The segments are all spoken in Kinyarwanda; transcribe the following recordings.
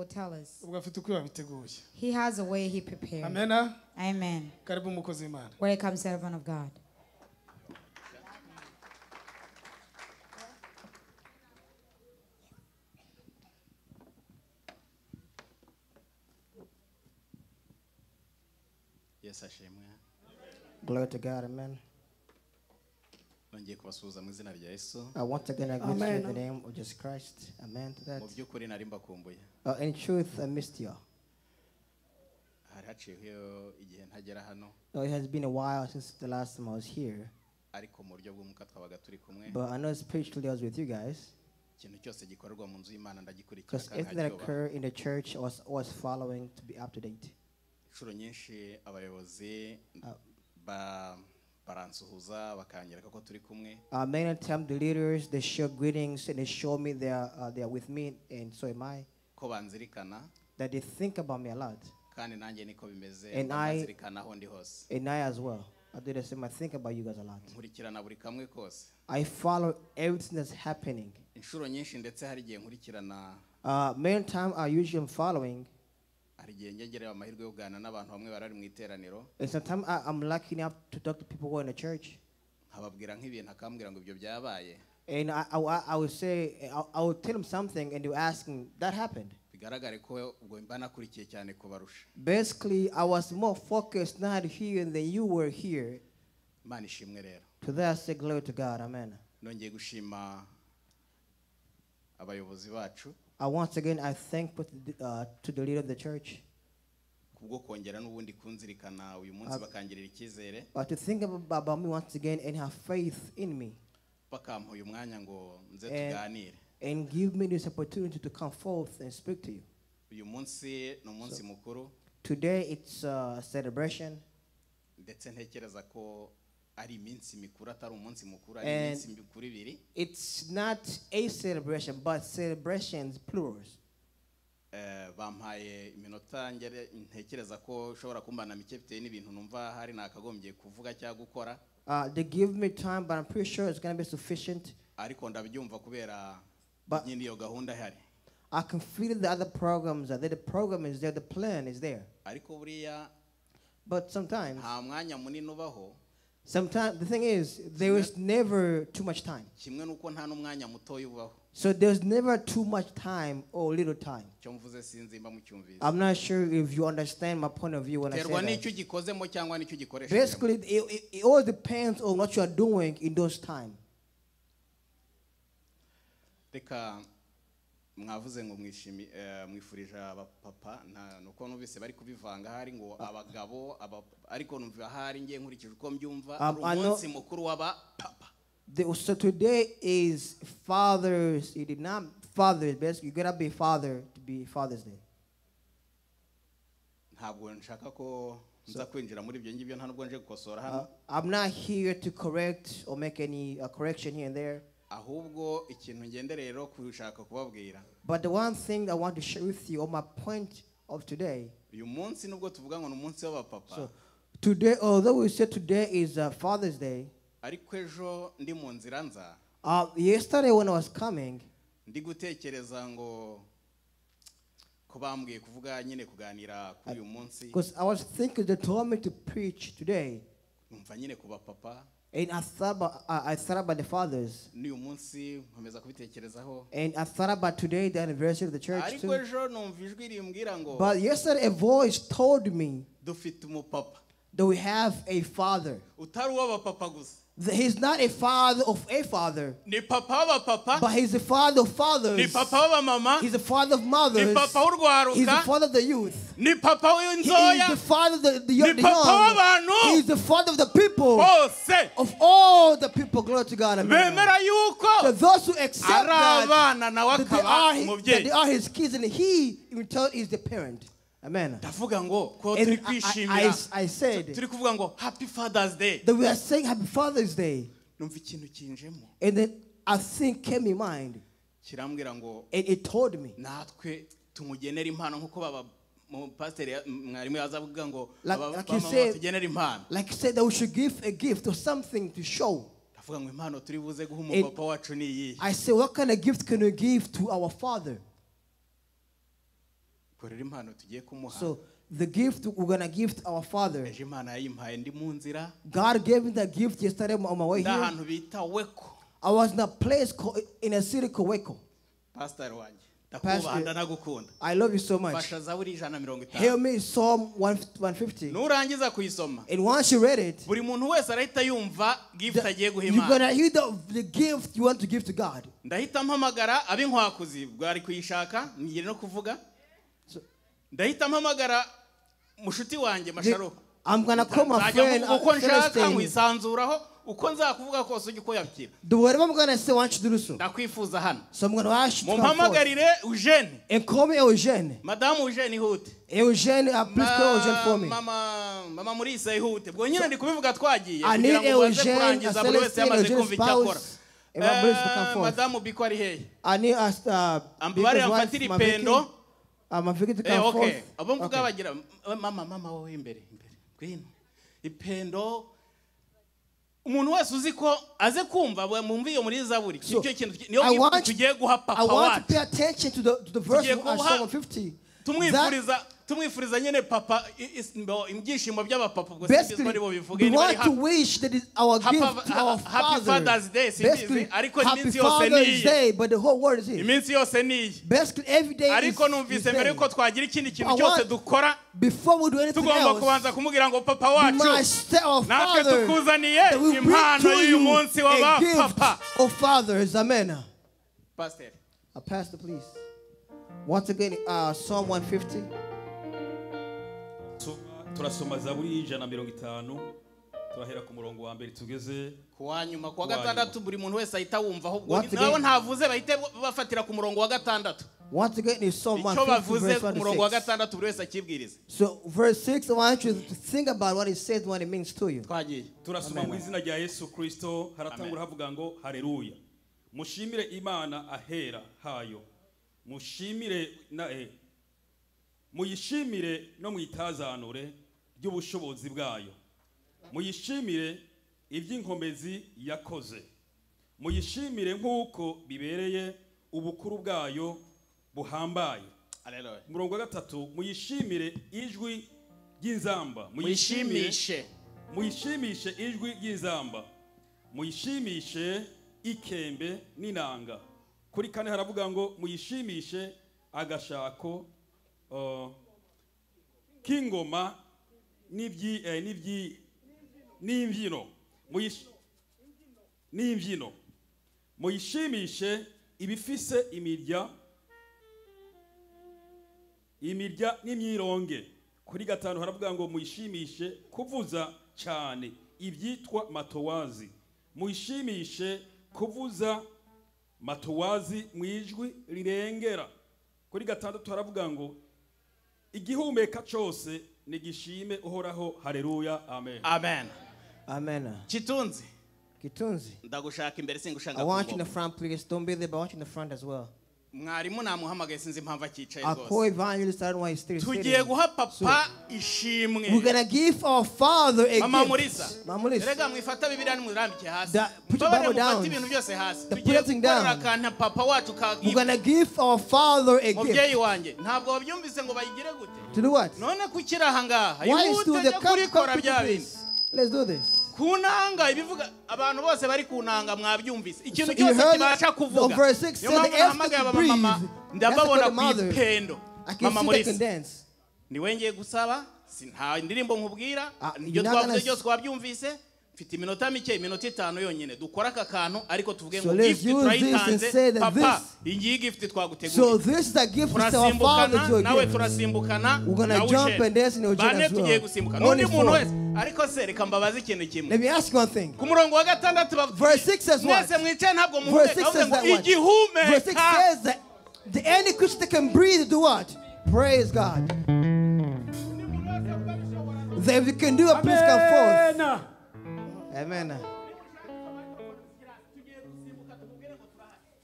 will tell us. ubwo afite uko yabiteguye. He has a way he prepared. Amen. Amen. Karibu mukozi w'Imana. Welcome, servant of God. Yes, ashimwe. Glory to God, amen. Nongeye kubasuhuza mu izina rya Yesu. Once again, I greet you in the name of Jesus Christ. Amen to that. Mu by'ukuri nari mbakumbuye. In truth, I missed you. Hari haciyeho igihe ntagera hano. It has been a while since the last time I was here. Ariko mu buryo bw'umwuka twabaga turi kumwe. But I know spiritually I was with you guys. Ikintu cyose gikorerwa mu nzu y'Imana ndagikurikira Because everything that occurred in the church was following to be up to date. Inshuro nyinshi abayobozi baransuhuza bakanyereka ko turi kumwe. Many times the leaders, they show greetings and they show me they are with me, and so am I. Ko banzirikana. That they think about me a lot. Kandi nanjye niko bimeze banzirikana aho ndi hose. And I as well. I do the same. I think about you guys a lot. Nkurikirana buri kamwe kose. I follow everything that's happening. Inshuro nyinshi ndetse hari igihe nkurikirana. Many times I usually am following. Hari igihe ngegereye amahirwe yo kuganira n'abantu bamwe barari mu iteraniro. And sometimes I'm lucky enough to talk to people who are in the church. Nkababwira nk'ibintu akambwira ngo ibyo byabaye. And I would say, I would tell them something and they were asking, that happened. Bigaragare ko ubwo mba nakurikiye cyane kubarusha. Basically, I was more focused not here than you were here. Imana ishimwe rero. To that I say glory to God, amen. Nongeye gushima abayobozi bacu. Once again, I thank to the leader of the church. Kubwo kongera n'ubundi kunzirikana uyu munsi bakangirira icyizere. To think about me once again and have faith in me. Bakampa uyu mwanya ngo nze tuganire. And give me this opportunity to come forth and speak to you. Uyu munsi ni umunsi mukuru. Today it's a celebration. Ndetse ntekereza ko ari iminsi mikuru atari umunsi mukuru ari iminsi mikuru ibiri. It's not a celebration but celebrations plurals. Bampaye iminota ntekereza ko ushobora kumbana mike bitewe n'ibintu numva hari nakagombye kuvuga cyangwa gukora. They give me time but I'm pretty sure it's going to be sufficient. Ariko ndabyumva kubera nyine iyo gahunda ihari. I can feel the other programs that the program is there, the plan is there. Ariko buriya but sometimes nta mwanya munini ubaho. Sometimes the thing is there is never too much time. Kimwe nuko nta n'umwanya mutoya ubaho. So there's never too much time or little time. Cyo mvuze sinzi mba mucyumvise. I'm not sure if you understand my point of view when I say that. n'icyo gikozemo cyangwa n'icyo gikoresha. Basically it all depends on what you are doing in those time. Reka mwavuze ngo mwifurije abapapa nuko nubise bari kubivanga hari ngo abagabo ariko numva hari ngiye nkurikije uko mbyumva umunsi mukuru w'aba papa. So today is Father's. It did not Father's. Basically, you gotta be father to be Father's Day. Ntabwo nshaka ko nza kwinjira muri ibyo ngibyo nta nubwo nje gukosora hano. I'm not here to correct or make any correction here and there. Ahubwo ikintu ngendereye rero kushaka kubabwira. But the one thing I want to share with you on my point of today. Uyu munsi nubwo tuvuga ngo umunsi w'abapapa. So today, although we said today is Father's Day. Ariko ejo ndi mu nzira nza. Yesterday when I was coming. Ndi gutekereza ngo kubambwiye kuvuga nyine kuganira kuri uyu munsi. Because I was thinking they told me to preach today. Numva nyine kuba papa. And I thought about the fathers. N'uyu munsi nkomeza kubitekerezaho. And I thought about today, the anniversary of the church too. Ariko ejo numva ijwi rimbwira ngo. But yesterday a voice told me. Dufite umupapa. That we have a father. Utari uw'abapapa gusa. He's not a father of a father. Ni papa w'abapapa. But he's the father of fathers. Ni papa w'abamama. He's the father of mothers. Ni papa w'urwaruka. He's the father of the youth. Ni papa w'inzoya. He is the father of the young. Ni papa w'abantu. He is the father of the people. Bose. Of all the people. Glory to God. Bemera yuko. So those who accept that they are his kids and he in return is the parent. Amen. Ndavuga ngo ko turi kwishimira. I said. Turi kuvuga ngo Happy Father's Day. That we are saying Happy Father's Day. Numva ikintu kinjemo. And then a thing came in mind. Kirambwira ngo. And it told me. Natwe tumugenera impano nkuko baba pastor mwarimu yazavuga ngo tugenera impano. Like he said that we should give a gift or something to show. Ndavuga ngo impano turi buze guha umupapa wacu ni iyi. I say what kind of gift can we give to our father? korera impano tugiye kumuha So the gift we're gonna give to our father. ejo Imana yayimpaye ndi mu nzira God gave me the gift yesterday on my way here. ndahantu bita Weko I was in a place called, in a city called Waco. pastor wanjye Pastor, ndakubaha ndanagukunda I love you so much. fasha Zaburi 150 Hear me Psalm 150. nurangiza kuyisoma And once you read it, buri muntu wese arahita yumva gift agiye guha you're Imana gonna hear the gift you want to give to God. ndahita mpamagara ab'inkwakuzi bwari kuyishaka nigire no kuvuga So- ndahita mpamagara mushuti wanjye Masharo I'm gonna call my friend uko nshaka Celestine. nkwisanzuraho uko nzakuvuga kose ujye uko yabwira The whatever I'm gonna say, I want you to do so. ndakwifuza hano So I'm gonna ask you to come forth. mumpamagarire Eugene And call me Eugene. madamu Eugene ihute Eugene, please call Eugene for me. mama Murisa ihute bwo nyine ndi kubivuga twagiye I need kugira ngo baze Eugene, kurangiza buri wese Celestine, yamaze Eugene's kumva icyo akora spouse, and my brothers to come forth. madamu Biko ari hehe I need us, ambare Victor's wife, amfatire my Vicky, ipendo my Vicky to come okay forth. abo mvuga Okay. bagira mama wowe imbere gwino ipendo umuntu wese uzi ko aze kumva mumva iyo muri Zaburi So, icyo kintu niyo I want- tugiye guha I papa want to wacu pay attention to the verse Tugiye of kubaha- Psalm 150. That tumwifuriza nyine papa ibyishimo by'abapapa ubwo basically, sibyo aribo bivuge we ni bari want to wish that is our gift to our happy Father. Father's Day Basically, simbizi ariko happy iminsi yose Father's niyi Day, but the whole world is here. iminsi yose niyi Basically, every day ariko is numvise mbere day. yuko twagira ikindi kintu I cyose want- dukora Before we do anything tugomba else, kubanza kumubwira ngo papa we wacu must tell our natwe Father tukuzaniye that we bring impano to y'uyu you munsi a w'abapapa gift of fathers. Amen. pastor Pastor, please. Once again, Psalm 150. turasoma Zaburi 150 turahera ku murongo wa mbere tugeze kuwa nyuma kuwa Kuwa gatandatu buri muntu wese ahita wumva ahubwo Once nabo again- ntavuze bahite bafatira ku murongo wa gatandatu Once again, is Psalm icyo 150, bavuze verse ku murongo wa 1 to 6. gatandatu buri wese akibwiriza So, verse 6, I want you to think about what it says, what it means to you. twagiye turasoma mu izina rya Yesu Kristo haratangura havuga ngo haleluya mushimire Imana ahera hayo mushimire muyishimire no mwitazanure ry'ubushobozi bwayo muyishimire iby'inkomezi yakoze muyishimire nk'uko bibereye ubukuru bwayo buhambaye haleluya umurongo wa 3 muyishimire ijwi ry'inzamba muyishimishe muyishimishe ijwi ry'inzamba muyishimishe ikembe n'inanga kuri 4 haravuga ngo muyishimishe agashako k'ingoma n'imbyino muyishimishe ibifise imirya n'imyironge kuri 5 haravuga ngo muyishimishe kuvuza cyane ibyitwa matowazi muyishimishe kuvuza matowazi mu ijwi rirengera kuri 6 haravuga ngo igihumeka cyose nigishime uhoraho haleluya amen amen Amen. kitunzi Kitunzi. ndagushaka imbere singushaka I want you in the front, please. Don't be there, but I want you in the front as well. mwarimu namuhamagaye sinzi impamvu akicaye Our core rwose evangelist, I don't know why he's still tugiye sitting. guha papa ishimwe We're going to give our Father a mama gift. Murisa Mama Murisa. erega mwifata bibiliya nimurambike hasi Put your mbabarire Bible down. mufate ibintu byose hasi The tugiye putting gukorera down. akantu papa wacu We're going to give our Father a mubyeyi gift. wanjye ntabwo wabyumvise ngo bayigire gute To do what? none kukiri aha ngaha Why is do ihute the jya kurikora come bya bindi please? Let's do this. kunanga ibivuga abantu bose bari kunanga mwabyumvise ikintu So you cyose heard kibasha it? kuvuga The verse 6 niyo said mpamvu the air nahamagaye can abamama breathe. ndababona That's ku what the mother. ipendo I can mama see they can Murisa dance. niwe ngiye gusaba nta indirimbo nkubwira ibyo you're not twavuze gonna- byose twabyumvise mfite iminota mike iminota 5 yonyine dukora aka kantu ariko tuvuge So ngo let's gift use this and turayitanze say that papa this- iyi ngiyi gift So twaguteguriye this is the gift to our Father turasimbukana to nawe give. turasimbukana We're gonna nawe jump uje. and dance in your bane as well. tugiye gusimbuka Only n'undi muntu four. wese ariko se reka mbabaze ikintu kimwe Let me ask you one thing. ku murongo wa gatandatu Verse 6 says what? mwese mwicaye ntabwo Verse muhumeka 6 ahubwo says ngo that what? Verse 6 igihumeka says that the any creature that can breathe do what? Praise God. That if you can do it, please come forth. Amen.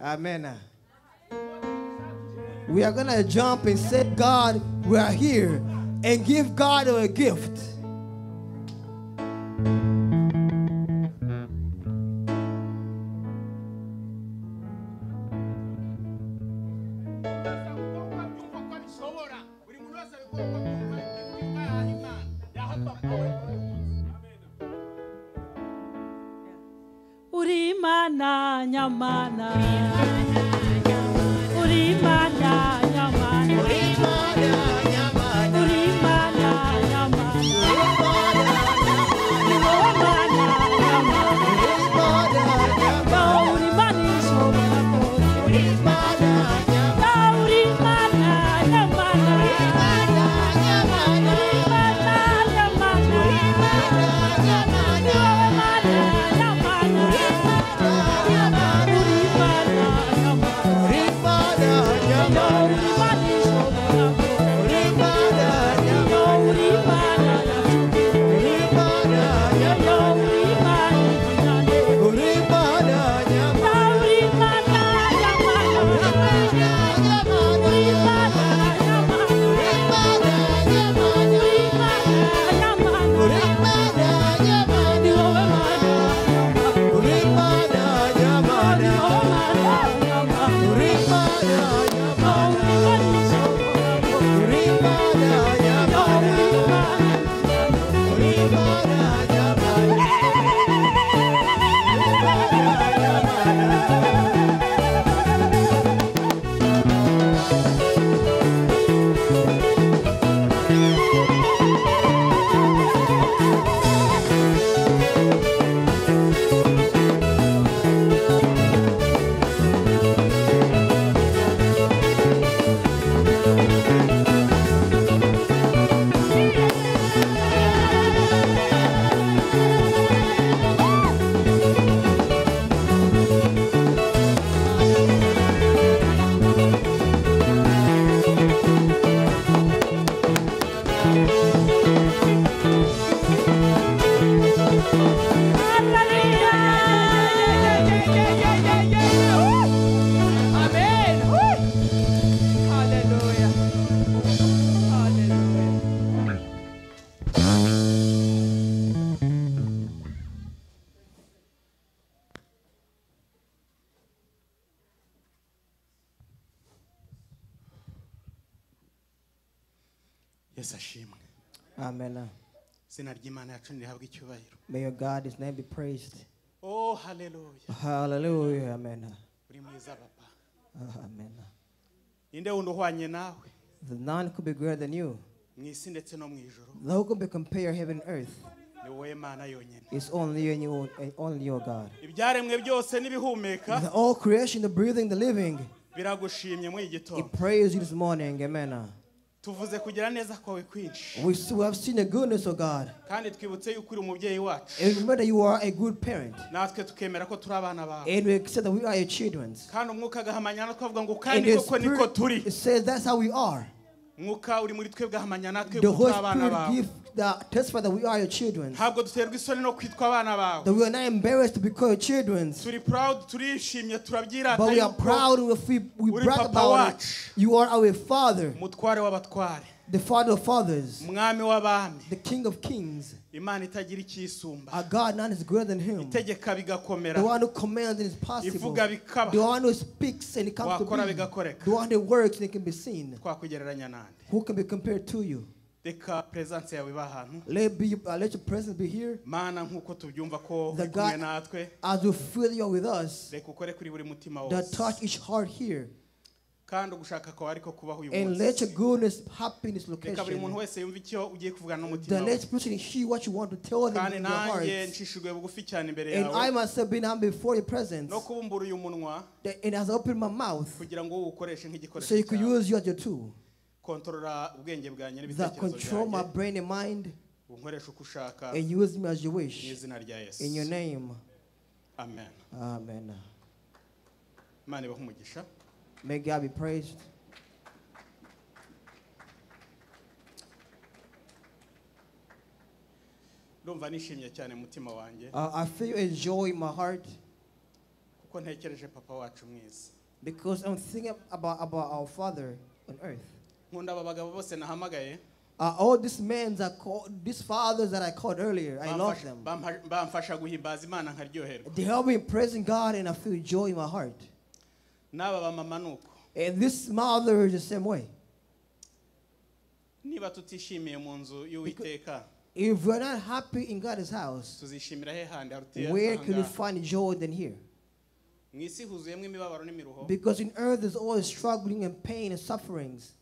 Amen. We are going to jump and say, God, we are here, and give God a gift. buri Urimana nyamana Urimana nyamana Urimana nyamana Urimana nyamana Yesu ashimwe. Amen. Izina ry'Imana yacu nirihabwe icyubahiro. May your God, his name be praised. Oh, hallelujah. Hallelujah. Amen. Uri mwiza papa. Amen. Inde wundi uhwanye nawe The none could be greater than you. mu isi ndetse no mu ijuru. Who could be compared heaven and earth? Ni wowe Mana yonyine. It's only you and you, and only your God. Ibyaremwe byose n'ibihumeka The all creation, the breathing, the living, biragushimye mu it igitondo. praise you this morning. Amen. Tuvuze kugira neza kwawe kwinshi. We have seen the goodness of God. Kandi twibutse yuko uri umubyeyi wacu. And remember that you are a good parent. Natwe tukemera ko turi abana bawe. And we accept that we are your children. Kandi umwuka agahamanya natwe avuga ngo And kandi the koko niko turi. Spirit, it says that's how we are. Mwuka uri muri twebwe ahamanya natwe The ko Holy turi abana Spirit bawe. gives the testify that we are your children. Ntabwo duterwa isoni no kwitwa abana bawe. That we are not embarrassed to be called your children. Turi proud, turishimye, turabyirata But we are yuko proud if we uri brag papa about it. wacu. You are our Father, Mutware w'abatware. the Father of fathers, Mwami w'abami. the King of kings. Imana itagira icyisumba. Our God, none is greater than him. Itegeka bigakomera. The one who commands and is possible. Ivuga bikaba. The one who speaks and it comes to Wakora be. bigakoreka. The one that works and it can be seen. Twakugereranya nande. Who can be compared to you? Reka presence yawe iba ahantu. Let your presence be here. Mana nk'uko tubyumva ko The uri kumwe God- natwe. As you feel you are with us, Reka ukore kuri buri mutima that wose. touch each heart here. Kandi ugushaka kwawe ariko kubaho uyu And let your munsi. goodness happen in this Reka buri muntu location. wese yumve icyo ugiye kuvugana The n'umutima we. next person hear what you want to tell them Kandi in their nanjye hearts. nshishijwe bugufi cyane imbere And I yawe. myself being humble before your presence. No kubumbura uyu munwa And as I open my mouth, kugira ngo uwukoreshe so nk'igikoresho you could cyawe. use you as your tool. Kontrola ubwenge bwanjye That n'ibitekerezo control my byanjye. brain and mind. Unkoresha uko ushaka And use me as you mu wish. izina rya Yesu. In your name. Amen. Amen. Imana ibahe umugisha. May God be praised. Ndumva nishimye cyane mu mutima wanjye I feel joy in my heart kuko ntekereje papa wacu mwiza. because I'm thinking about our Father on earth. Nkunda aba bagabo bose nahamagaye. All these men that these fathers that I called earlier, I love them. Bamfasha guhimbaza Imana nkaryoherwa. They help me praising God and I feel joy in my heart. N'aba bamama nuko. And this mother is the same way. niba tutishimiye mu nzu y'Uwiteka If we're not happy in God's house, tuzishimira he handi harutiye where can we find joy than here? mu isi huzuyemo imibabaro n'imiruho Because in earth there's always struggling and pain and sufferings.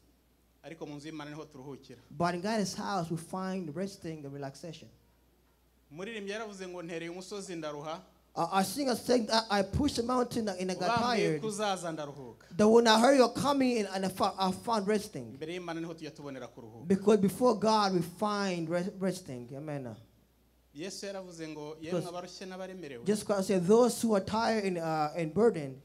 ariko mu nzu y'Imana niho turuhukira. But in God's house we find resting and relaxation. Muririmbyi yaravuze ngo ntereye umusozi ndaruha I sing a saying that I pushed the mountain and I got ubambwiye tired. ko uzaza ndaruhuka. That when I heard you're coming and I found resting. Imbere y'Imana niho tujya tubonera kuruhuka. Because before God we find resting. Amen. Yesu yaravuze ngo yemwe abarushye n'abaremerewe Just God said, those who are tired and burdened,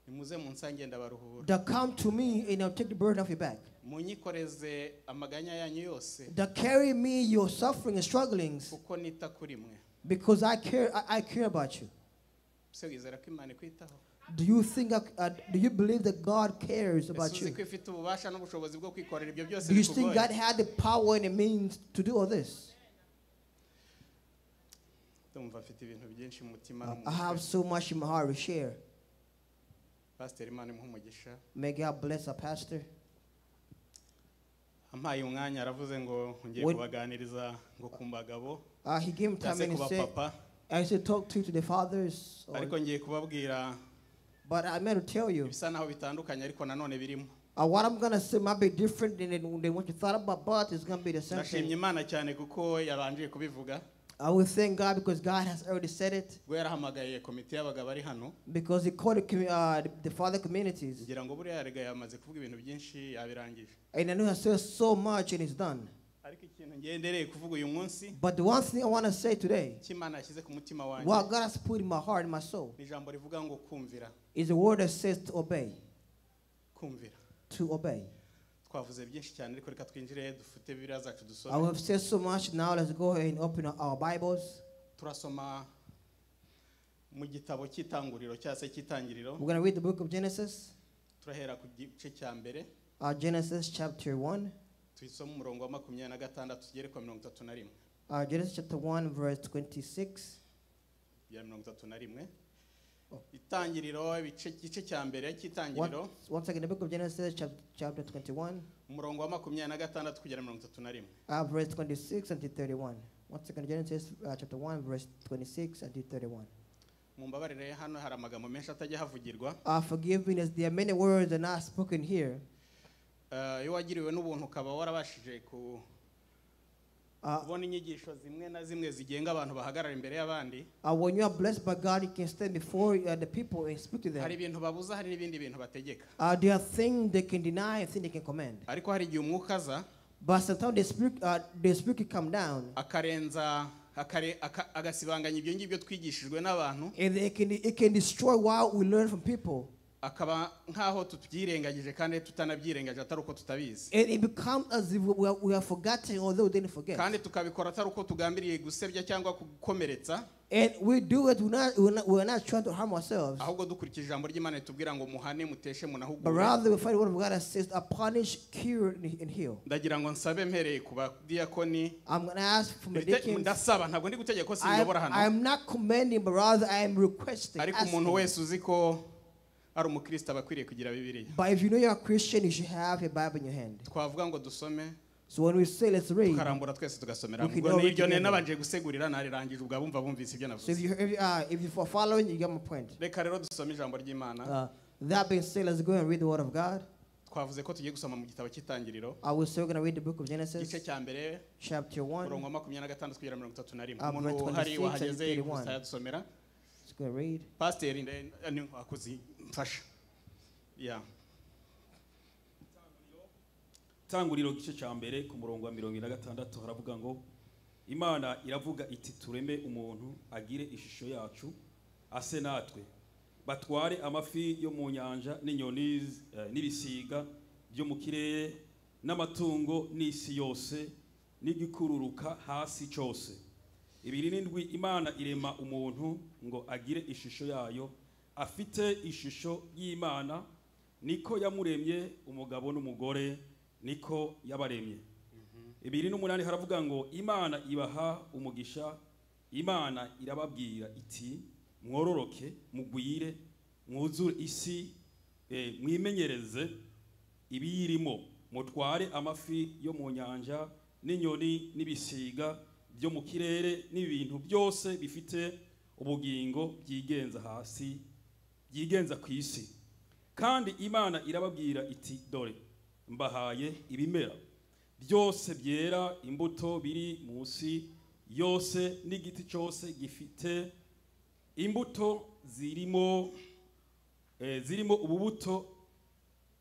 nimuze munsange ndabaruhura. that come to me and I'll take the burden off your back. Munyikoreze amaganya yanyu yose That carry me your suffering and strugglings, kuko nita kuri mwe. because I care about you. Se wizera ko Imana ikwitaho? Do you think do you believe that God cares about Ese uzi you? ko ifite ububasha n'ubushobozi bwo kwikorera ibyo byose Do you think bikugoye? God had the power and the means to do all this? Ndumva afite ibintu byinshi mu mutima no mu I have mutwe. so much in my heart to share. Pastor Imana imuhe umugisha. May God bless our pastor. Ampaye umwanya aravuze ngo ngiye When- kubaganiriza ngo ku bagabo He gave him time cyase and ku he said, bapapa I should talk to the fathers. ariko ngiye kubabwira But I meant to tell you, bisa naho bitandukanye ariko nanone birimo. what I'm going to say might be different than what you thought about, but it's going to be the same Ndashimye thing. Imana cyane kuko yabanje kubivuga. I will thank God because God has already said it. Ubwo yarahamagaye komite y'abagabo ari hano Because He called the father communities. ngira ngo buriya yarega yamaze kuvuga ibintu byinshi yabirangije. And I know He has said so much and it's done. Ariko ikintu ngendereye kuvuga uyu munsi But the one thing I want to say today, cy'Imana yashyize ku mutima wanjye what God has put in my heart and my soul, ni ijambo rivuga ngo kumvira. is a word that says to obey. Kumvira. To obey. Twavuze byinshi cyane ariko reka twinjire dufite Bibiliya zacu I dusome. have said so much. Now let's go ahead and open our Bibles. Turasoma mu gitabo cy'itanguriro cyangwa se cy'itangiriro. We're going to read the book of Genesis. Turahera ku gice cya mbere Genesis chapter 1. tuyisome umurongo wa 26 tugere ku 31 Genesis chapter 1 verse 26. ya 31. Itangiriro igice cya mbere cy'itangiriro Once again, the book of Genesis chapter 21. umurongo wa 26 kugera 31. Verse 26 until 31. Once again, Genesis chapter 1 verse 26 until 31. Mumbabarire hano hari amagambo menshi atajya havugirwa. Forgive me, as there are many words that are not spoken here. Iyo wagiriwe n'ubuntu ukaba warabashije kubona inyigisho zimwe na zimwe zigenga abantu bahagarara imbere y'abandi. When you are blessed by God, you can stand before the people and speak to Hari them. ibintu babuza hari n'ibindi bintu bategeka. There are things they can deny and things they can command. Ariko hari igihe umwuka aza But sometimes the spirit can come down akarenza agasibanganya ibyo ngibyo twigishijwe n'abantu and it can destroy what we learn from people. akaba nkaho tubyirengagije kandi tutanabyirengagije atari uko tutabizi. And it becomes as if we have forgotten, although we didn't forget. Kandi tukabikora atari uko tugambiriye gusebya cyangwa gukomeretsa. And we do it, we're not trying to harm ourselves. Ahubwo dukurikije ijambo ry'Imana ritubwira ngo muhane muteshe But munahugure. rather we find the word of God that says, punish, cure, and heal. Ndagira ngo nsabe mpereye ku badiyakoni. I'm going to ask from the deacons. Ndasaba ntabwo ndi gutegeka ko sinyobora hano. I'm not commanding, but rather I am requesting. Ariko Asking. umuntu wese uzi ko ari umukristo abakwiriye kugira Bibiliya. But if you know you're a Christian, you should have a Bible in your hand. Twavuga ngo dusome So when we say let's read, tukarambura twese tugasomera. We can Ubwo all read n'iryo together. nabanje gusegurira narirangije ubwo abumva bumvise ibyo so navuze. if you're following, you get my point. Reka rero dusome ijambo ry'Imana. That being said, let's go and read the word of God. Twavuze ko tugiye gusoma mu gitabo cy'itangiriro. I will say we're going to read the book of Genesis, Igice cya mbere chapter 1. umurongo wa 26 kugera 31. Verse Umuntu hari 26 wahageze and 31. gusa yadusomera. Let's go and read. Pastor ni akuzi mfasha. Yeah. Tanguriro gice cya mbere ku murongo wa 26 haravuga ngo Imana iravuga iti tureme umuntu agire ishusho yacu ase natwe batware amafi yo mu nyanja n'inyoni n'ibisiga byo mu kirere n'amatungo n'isi yose n'igikururuka hasi cyose. Ibiri n'indwi Imana irema umuntu ngo agire ishusho yayo afite ishusho y'Imana niko yamuremye umugabo n'umugore niko yabaremye. Ibiri n'umunani haravuga ngo Imana ibaha umugisha, Imana irababwira iti mwororoke mugwire mwuzure isi mwimenyereze ibiyirimo mutware amafi yo mu nyanja n'inyoni n'ibisiga byo mu kirere n'ibintu byose bifite ubugingo byigenza hasi byigenza ku isi. Kandi Imana irababwira iti dore mbahaye ibimera byose byera imbuto biri munsi yose n'igiti cyose gifite imbuto zirimo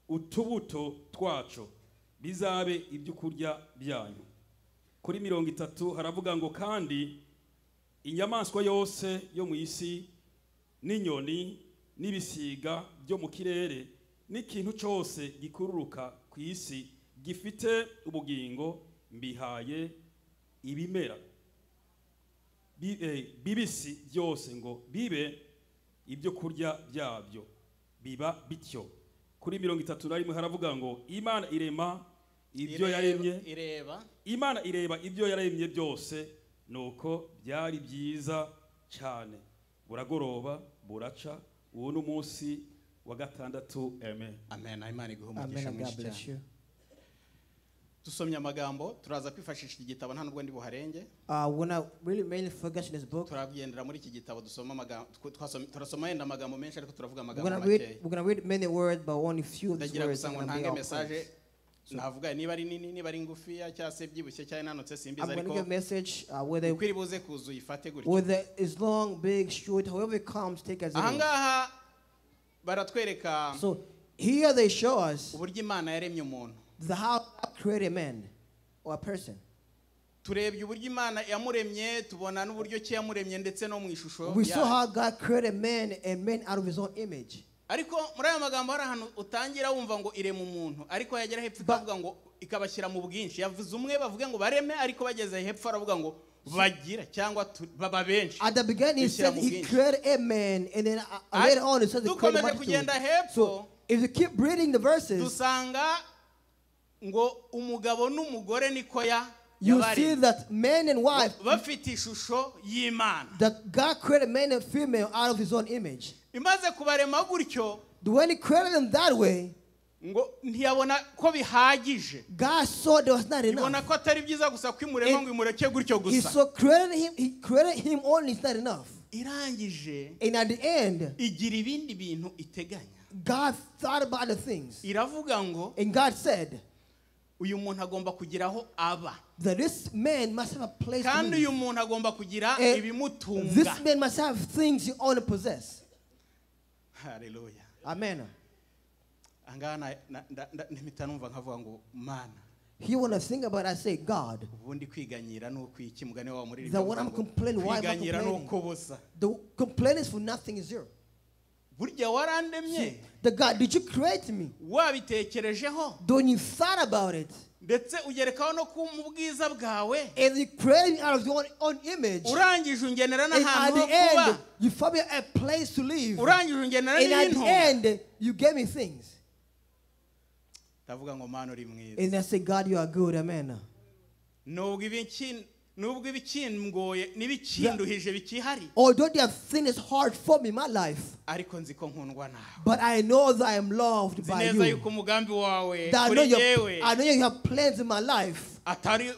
utubuto twaco bizabe ibyo kurya byanyu. Kuri 30 haravuga ngo kandi inyamaswa yose yo mu isi n'inyoni n'ibisiga byo mu kirere n'ikintu cyose gikururuka ku isi gifite ubugingo mbihaye ibimera bibisi byose ngo bibe ibyo kurya byabyo. Biba bityo. Kuri 31 haravuga ngo Imana irema ibyo yaremye Imana ireba ibyo yaremye byose nuko byari byiza cyane. Buragoroba buraca uwo n'umunsi wa gatandatu. Amen. Amen. Imana iguhumugisha mwinshi. Tusomye amagambo turaza kwifashisha igitabo nta nubwo ndi buharenge. When I really mainly focus in this book, turagendera muri iki gitabo dusoma amagambo turasoma yenda amagambo menshi ariko turavuga amagambo we're going to read many words but only few of these ndagira words. gusanga ntange message navuga niba ari nini niba ari ngufiya cyangwa se byibushye cyane nanotse simbiza I'm going to ariko give a message whether ukwiri buze kuzu ifate gutyo whether it's long, big, short, however it comes, take as it is. ahangaha baratwereka So here they show us uburyo Imana yaremye umuntu. how God created man or a person. Turebye uburyo Imana yamuremye tubona n'uburyo ki yamuremye ndetse no mu ishusho. We saw how God created man and man out of his own image. Ariko muri aya magambo hari ahantu utangira wumva ngo irema umuntu ariko yagera hepfo ikavuga ngo ikabashyira mu bwinshi. Yavuze umwe bavuga ngo bareme ariko bageze hepfo aravuga ngo bagira cyangwa baba benshi. At the beginning he said he created a man and then later on he said he created multitude. So if you keep reading the verses, dusanga ngo umugabo n'umugore niko you see that man and wife bafite ishusho y'Imana. That God created man and female out of his own image. Imaze kubarema gutyo, when he created them that way, ngo ntiyabona ko bihagije. God saw there was not enough. Ibona ko atari byiza gusa kwimurema ngo imureke gutyo gusa. He so created him only, it's not enough. Irangije, and at the end, igira ibindi bintu iteganya. God thought about the things. Iravuga ngo, and God said, uyu muntu agomba kugiraho aba. That this man must have a place to live. Kandi uyu muntu agomba kugira ibimutunga. This man must have things he own and possess. Hallelujah. Amen. Angana nimita numva nkavuga ngo Mana. He want to think about, I say, God. Ubundi kwiganyira no kwiki mugane wa muri The one I'm complaining, why am I complaining? The complaint is for nothing is zero. Burya warandemye. The God, did you create me? Wabitekerejeho. Don't you thought about it? Ndetse ugerekaho no ku bwiza bwawe. And you created me out of your own image. Urangije ungenera n'ahantu ho kuba. And at the end, you found me a place to live. Urangije ungenera n'ibintu. And at the end, you gave me things. Ndavuga ngo Mana uri mwiza. And I say, God, you are good. Amen. Nubwo ibikingoye nibikinduhije bikihari. Although there are things hard for me in my life, ariko nzi ko nkundwa nawe. But I know that I am loved by you. Neza yuko umugambi wawe kuri yewe. I know you have plans in my life. Atari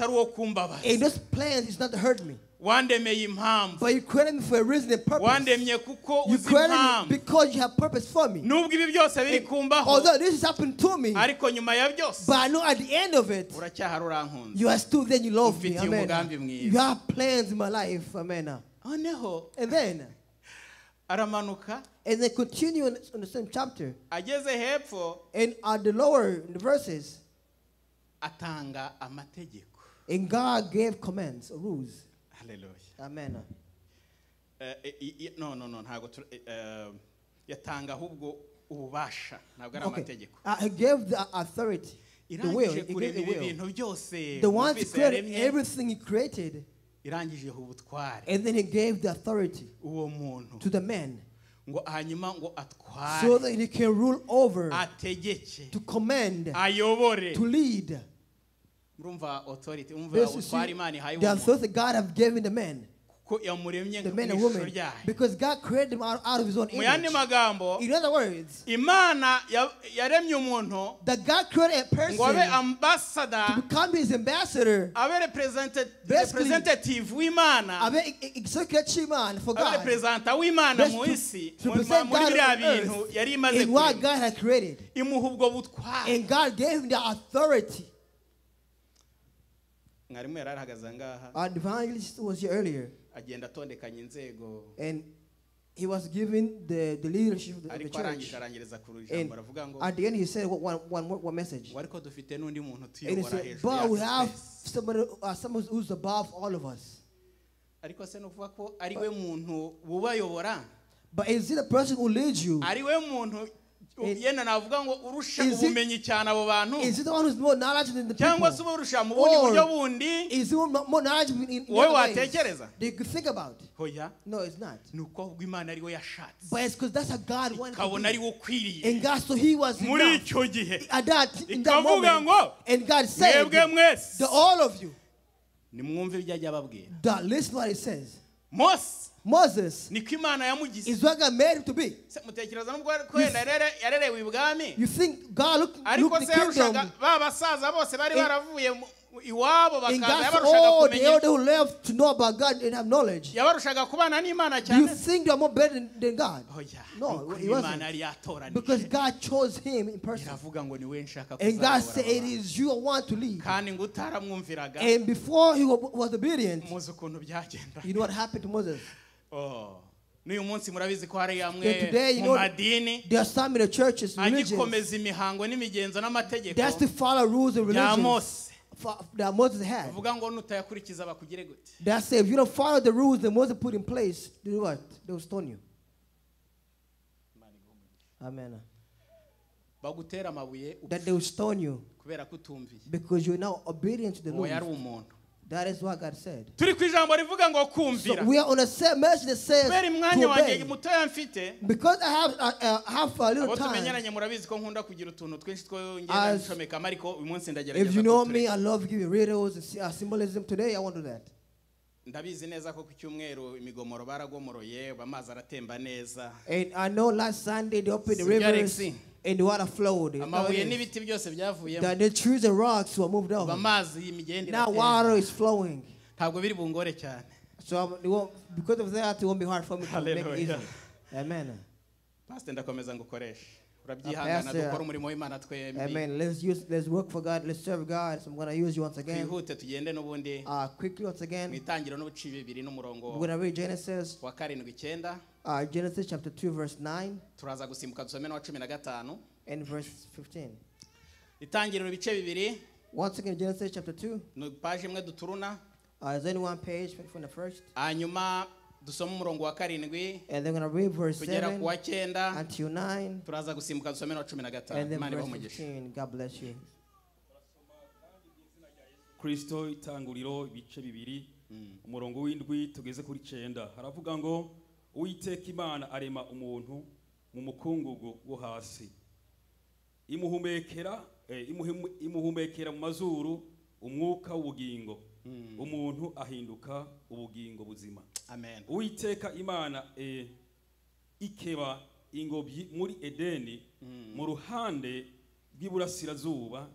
wo kumbabaza. And those plans is not to hurt me. Wandemeye impamvu. But you created me for a reason and purpose. Wandemye kuko uzi impamvu. You created me because you have purpose for me. Nubwo ibi byose biri kumbaho. Although this has happened to me. Ariko nyuma ya byose. But I know at the end of it. Uracyahari urankunze. You are still there, you love me. Amen. You have plans in my life. Amen. Oneho. And then. Aramanuka. And they continue in the same chapter. Ageze hepfo. And at the lower in the verses. Atanga amategeko. And God gave commands, rules. Hallelujah. Amen. No, ntago yatanga ahubwo ububasha ntabwo ari amategeko. He gave the authority, the will. He gave the will. The one who created everything he created. And then he gave the authority to the man. So that he can rule over, to command, to lead. The authority God have given the man. the men and women, because God created them out of His own image. In other words, that God created a person to become His ambassador, representative for God, represent God on earth in what God had created. And God gave him the authority. Our evangelist was here earlier, and he was given the leadership of the church. And at the end he said one message. And he said, but we have somebody who's above all of us. But is it the person who leads you? Is it the one who's more knowledgeable than the people? Or is it more knowledgeable in other ways? Do you think about it? No, it's not. But it's because that's how God wanted to be. And God, so He was enough at in that moment. And God said, to all of you, that listen what He says. Moses is what God made him to be. You think God looked at the kingdom and God, all the elder who left to know about God and have knowledge. You think they are more better than God? No, it wasn't. Because God chose him in person. And God said, it is you I want to lead. And before he was obedient, you know what happened to Moses? Today, you know, there are some in the churches, religions, that's to follow rules and religions that Moses had. That's say if you don't follow the rules that Moses put in place, they do what? They will stone you. Amen. That they will stone you because you're now obedient to the Lord. That is what God said. So we are on a message that says to obey. Because I have a little time. If you know me, I love giving riddles and symbolism. Today I want to do that. And I know last Sunday they opened the rivers and the water flowed. That the trees and rocks were moved over. Now water is flowing. So because of that, it won't be hard for me to make it easy. Amen. Amen. Let's work for God. Let's serve God. So I'm going to use you once again. Quickly once again. We're going to read Genesis. Genesis chapter 2 verse 9. And verse 15. Once again, Genesis chapter 2. Is anyone page from the first? And they're going to read verse 7 until 9. And then verse 15. God bless you. Kristo itanguriro ibice bibiri umurongo w'indwi tugeze kuri 9 haravuga ngo Uwiteka Imana arema umuntu mu mukungugu wo hasi imuhumekera mu mazuru umwuka w'ubugingo umuntu ahinduka ubugingo buzima. Amen. Uwiteka Imana ikeba ingobyi muri Edeni mu ruhande rw'iburasirazuba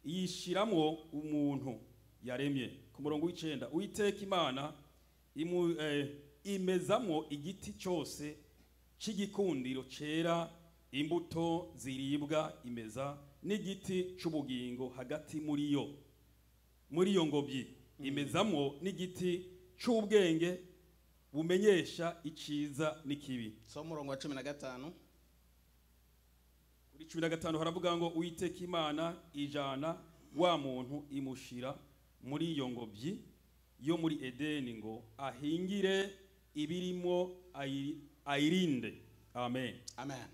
yishiramwo umuntu yaremye. Ku murongo w'9 Uwiteka Imana imezamwo igiti cyose c'igikundiro cera imbuto ziribwa imeza n'igiti c'ubugingo hagati muri yo ngobyi imezamwo n'igiti c'ubwenge bumenyesha iciza n'ikibi. So murongo wa 15 kuri 15 haravuga ngo Uwiteka Imana ijana wa muntu imushira muri iyo ngobyi yo muri Edeni ngo ahingire ibirimo ayirinde. Amen. Amen.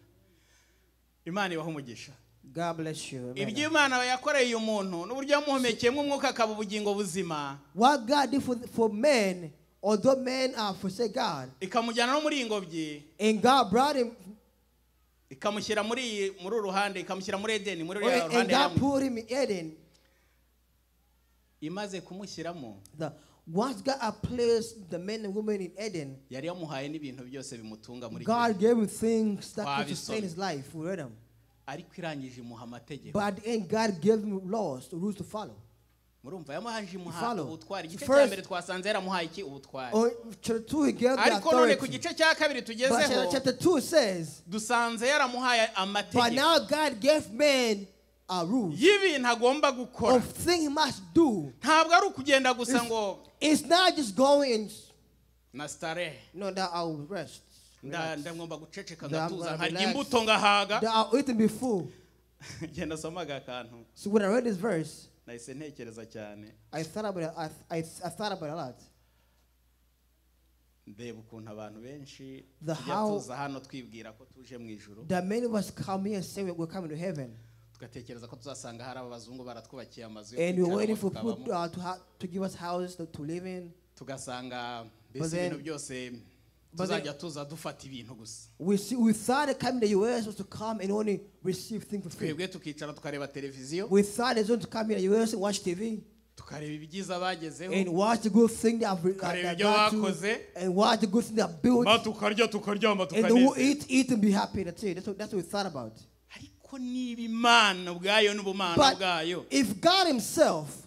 Imana ibaho umugisha. God bless you. Ibyo Imana yakoreye umuntu n'uburyo yamuhumekeyemo umwuka akaba ubugingo buzima. What God did for men, although men forsake God, ikamujyana no muri ingobyi. And God brought him. Ikamushyira muri ruhande, ikamushyira muri Edeni, muri ruhande. And God put him in Eden. Imaze kumushyiramo. Once God placed the men and women in Eden, yari yamuhaye n'ibintu byose bimutunga muri God gave him things that could sustain his life. We read them. ariko irangije imuha amategeko. But at the end, God gave him laws, rules to follow. Murumva yamuhaje imuha ubutwari. Igice First, cya mbere twasanze yaramuhaye iki ubutwari. Chapter 2 he gave the ariko none ku authority. gice cya kabiri But tugezeho chapter 2 says, dusanze yaramuhaye but amategeko now God gave man a rule y'ibintu agomba gukora. of things he must do. Ntabwo ari ukugenda gusa ngo It's not just going and na starehe. no, that I'll rest. Ndagomba guceceka That I'm ngatuza gonna nkarya relax. imbuto ngahaga. That I'll eat and be full. Genda somaga akantu So when I read this verse, nahise ntekereza cyane. I thought about it. I thought about it a lot. Ndeba ukuntu abantu benshi The tujya how- tuza hano twibwira ko tuje mu ijuru, That many of us come here and say we're coming to heaven, tugatekereza ko tuzasanga hari abazungu baratwubakiye amazu yo and we're kwicaramo waiting for people tukabamo. to give us houses to live in. Tugasanga But mbese then- ibintu byose but then- tuzajya tuza dufata ibintu gusa. We thought that coming to the US was to come and only receive things for free. Twebwe tukicara tukareba televiziyo, We thought it's going to come here to the US and watch TV tukareba ibyiza bagezeho, and watch the good thing that tukareba that ibyo got to, bakoze, and watch the good thing that built, ma tukarya tukaryama and then we'll tukanezerwa. eat and be happy. That's it. That's what we thought about. Ariko niba Imana ubwayo n'ubumana But bwayo if God Himself,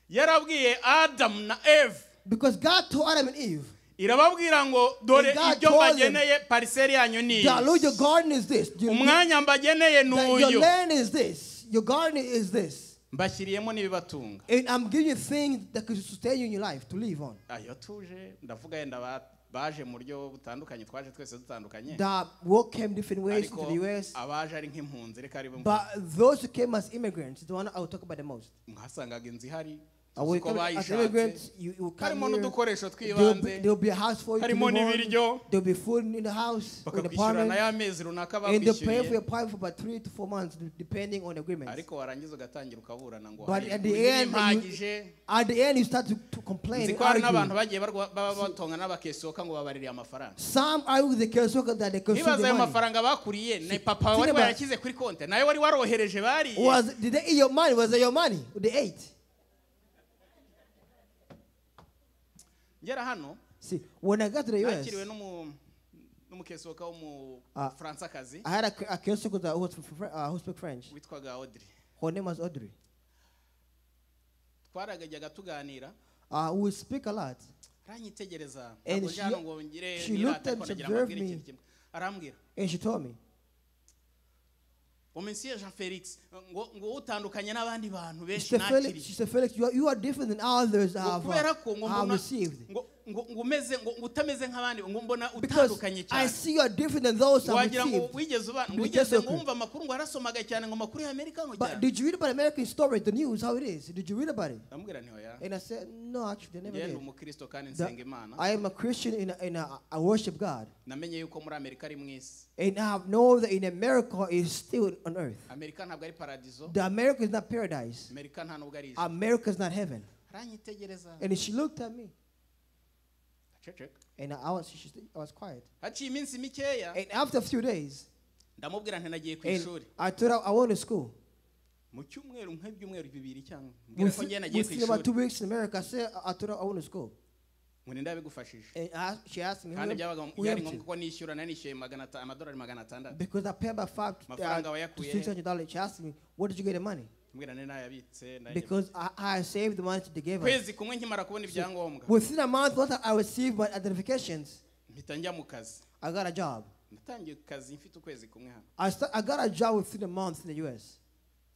yarabwiye Adamu na Eve, because God told Adam and Eve, irababwira ngo dore And God ibyo told them, mbageneye pariseri yanyu ni that Lord, iyi, your garden is this. umwanya mbageneye ni Your uyu, land is this. Your garden is this. mbashyiriyemo n'ibibatunga. And I'm giving you things that could sustain you in your life to live on. Ayo tuje ndavuga yenda baje mu buryo butandukanye, twaje twese dutandukanye, That work came different ways ariko into the US. abaje ari nk'impunzi reka ari But those who came as immigrants is the one I will talk about the most. mwasangaga inzu ihari When you uko come as bayishatse, immigrants, you come harimo here. n'udukoresho There'll tw'ibanze, be a house for you to harimo live on. n'ibiryo, There'll be food in the house, in the bakakwishyura na apartment. ya mezi runaka And they'll pay for bakwishyuriye, your apartment for about 3 to 4 months, depending on the agreements. ariko warangiza ugatangira ukaburana ngo But hari at the ibintu end, bimpagije. At the end, you start to complain Nzi and ko hari n'abantu argue. bagiye baba batonga n'abakesoka ngo babaririye amafaranga. Some argue with the Kesoka that they consume Nibaza the ayo money. mafaranga bakuriye ni papa think wari about- wayashyize kuri konti nawe wari warohereje bariye. Did they eat your money? Was it your money? They ate. Ngera hano See, when I got to the US, nakiriwe n'umukesoka wo Ah. mu Fransakazi I had a Kesoka that who spoke French. witwaga Audrey. Her name was Audrey. Twaragajyaga tuganira, We speak a lot. aranyitegereza, And ntabwo nje hano ngo ngire she nirate looked ko and she nagira observed amabwire me. ikintu kimwe. Arambwira And she told me, Monsieur Jean Felix ngo utandukanye n'abandi bantu benshi she nakiriye. said, Felix, you are different than others I Ngo have, kubera ko ngo have mbona received. ngo umeze ngo utameze nk'abandi ngo mbona Because utandukanye I cyane. see you are different than those I've Wagira ngo received. wigeze ubana ngo Be wigeze ngo careful. wumva amakuru ngo arasomaga cyane ngo amakuru y'Amerika ngo But cyane. did you read about American story, the news, how it is? Did you read about it? Ndamubwira nti oya. And I said, no, actually, they never Njye ndi did. umukristo kandi The- nsenga Imana. I am a Christian I worship God. Namenye yuko muri Amerika ari mu isi. And I know that in America is still on earth. Amerika ntabwo ari paradizo. The America is not paradise. Amerika nta nubwo ari ijuru. America is not heaven. Aranyitegereza. And she looked at me. Ceceka. And I was quiet. Haciye iminsi mikeya And after a few days, ndamubwira nti nagiye ku and ishuri. I told her I went to school. Mu cyumweru nk'ibyumweru bibiri cyangwa mbwira ko njye nagiye ku Within about 2 ishuri. weeks in America, I told her I went to school. Ngo ninde yabigufashije. And she asked me, Kandi byabaga who byari helped ngombwa you? ko nishyura nanishyuye amadolari 600. Because I paid about Mafaranga to wayakuye. $600. She asked me, where did you get the money? Mbwira nti nayabitse ndayabitse. Because I saved the money to give her. Kwezi kumwe nkimara kubona ibyangombwa. Within a month, once I received my identifications, Mpita njya mu kazi. I got a job. Natangiye akazi mfite ukwezi kumwe hano. I got a job within a month in the US.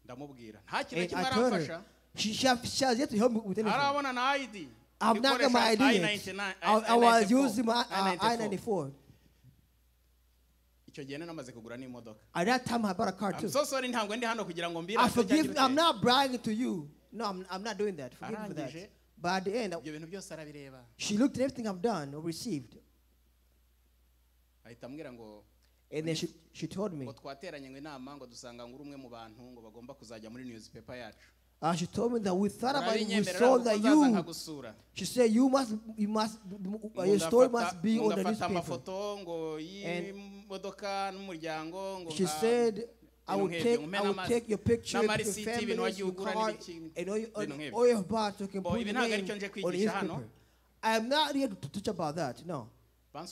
Ndamubwira nta kintu And kimwe I told aramfasha. her, she has yet to help me with anything. Arabona na ID. I've not got my ID yet. I-99, I was I-94. using my I-94. Icyo gihe namaze kugura n'imodoka. At that time, I bought a car I'm too. so sorry ntabwo ndi hano kugira ngo mbira. I forgive. I'm not bragging to you. No, I'm not doing that. Forgive me for that. Arangije. But at the end, Ibyo bintu byose arabireba. she looked at everything I've done or received. Ahita ambwira ngo And then she told me, ngo twateranye ngo inama ngo dusanga ngo uri umwe mu bantu ngo bagomba kuzajya muri newspaper yacu. she told me that we thought about it. We Urabinyemerera saw ngo that nzaza you. nkagusura. She said you must. Your story must be on the ngafata newspaper. amafoto ngo y'imodoka n'umuryango ngo She said I will take your picture, your family, your card, and all your bars you can put it on the newspaper. I am not here to teach about that, no. But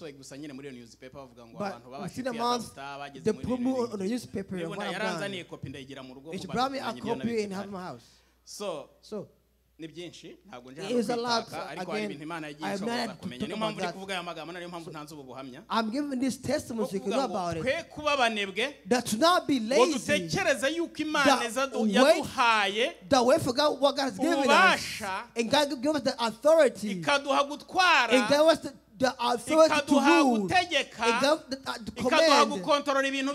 within a month, they put me on the newspaper of what I've done. It's brought me a copy and have in my house. So it is a lot. Again, I have not to talk about that. I'm giving this testimony so you can know about it. That to not be lazy. That we forgot what God has given us. And God gave us the authority. And gave us the authority to rule. And to command.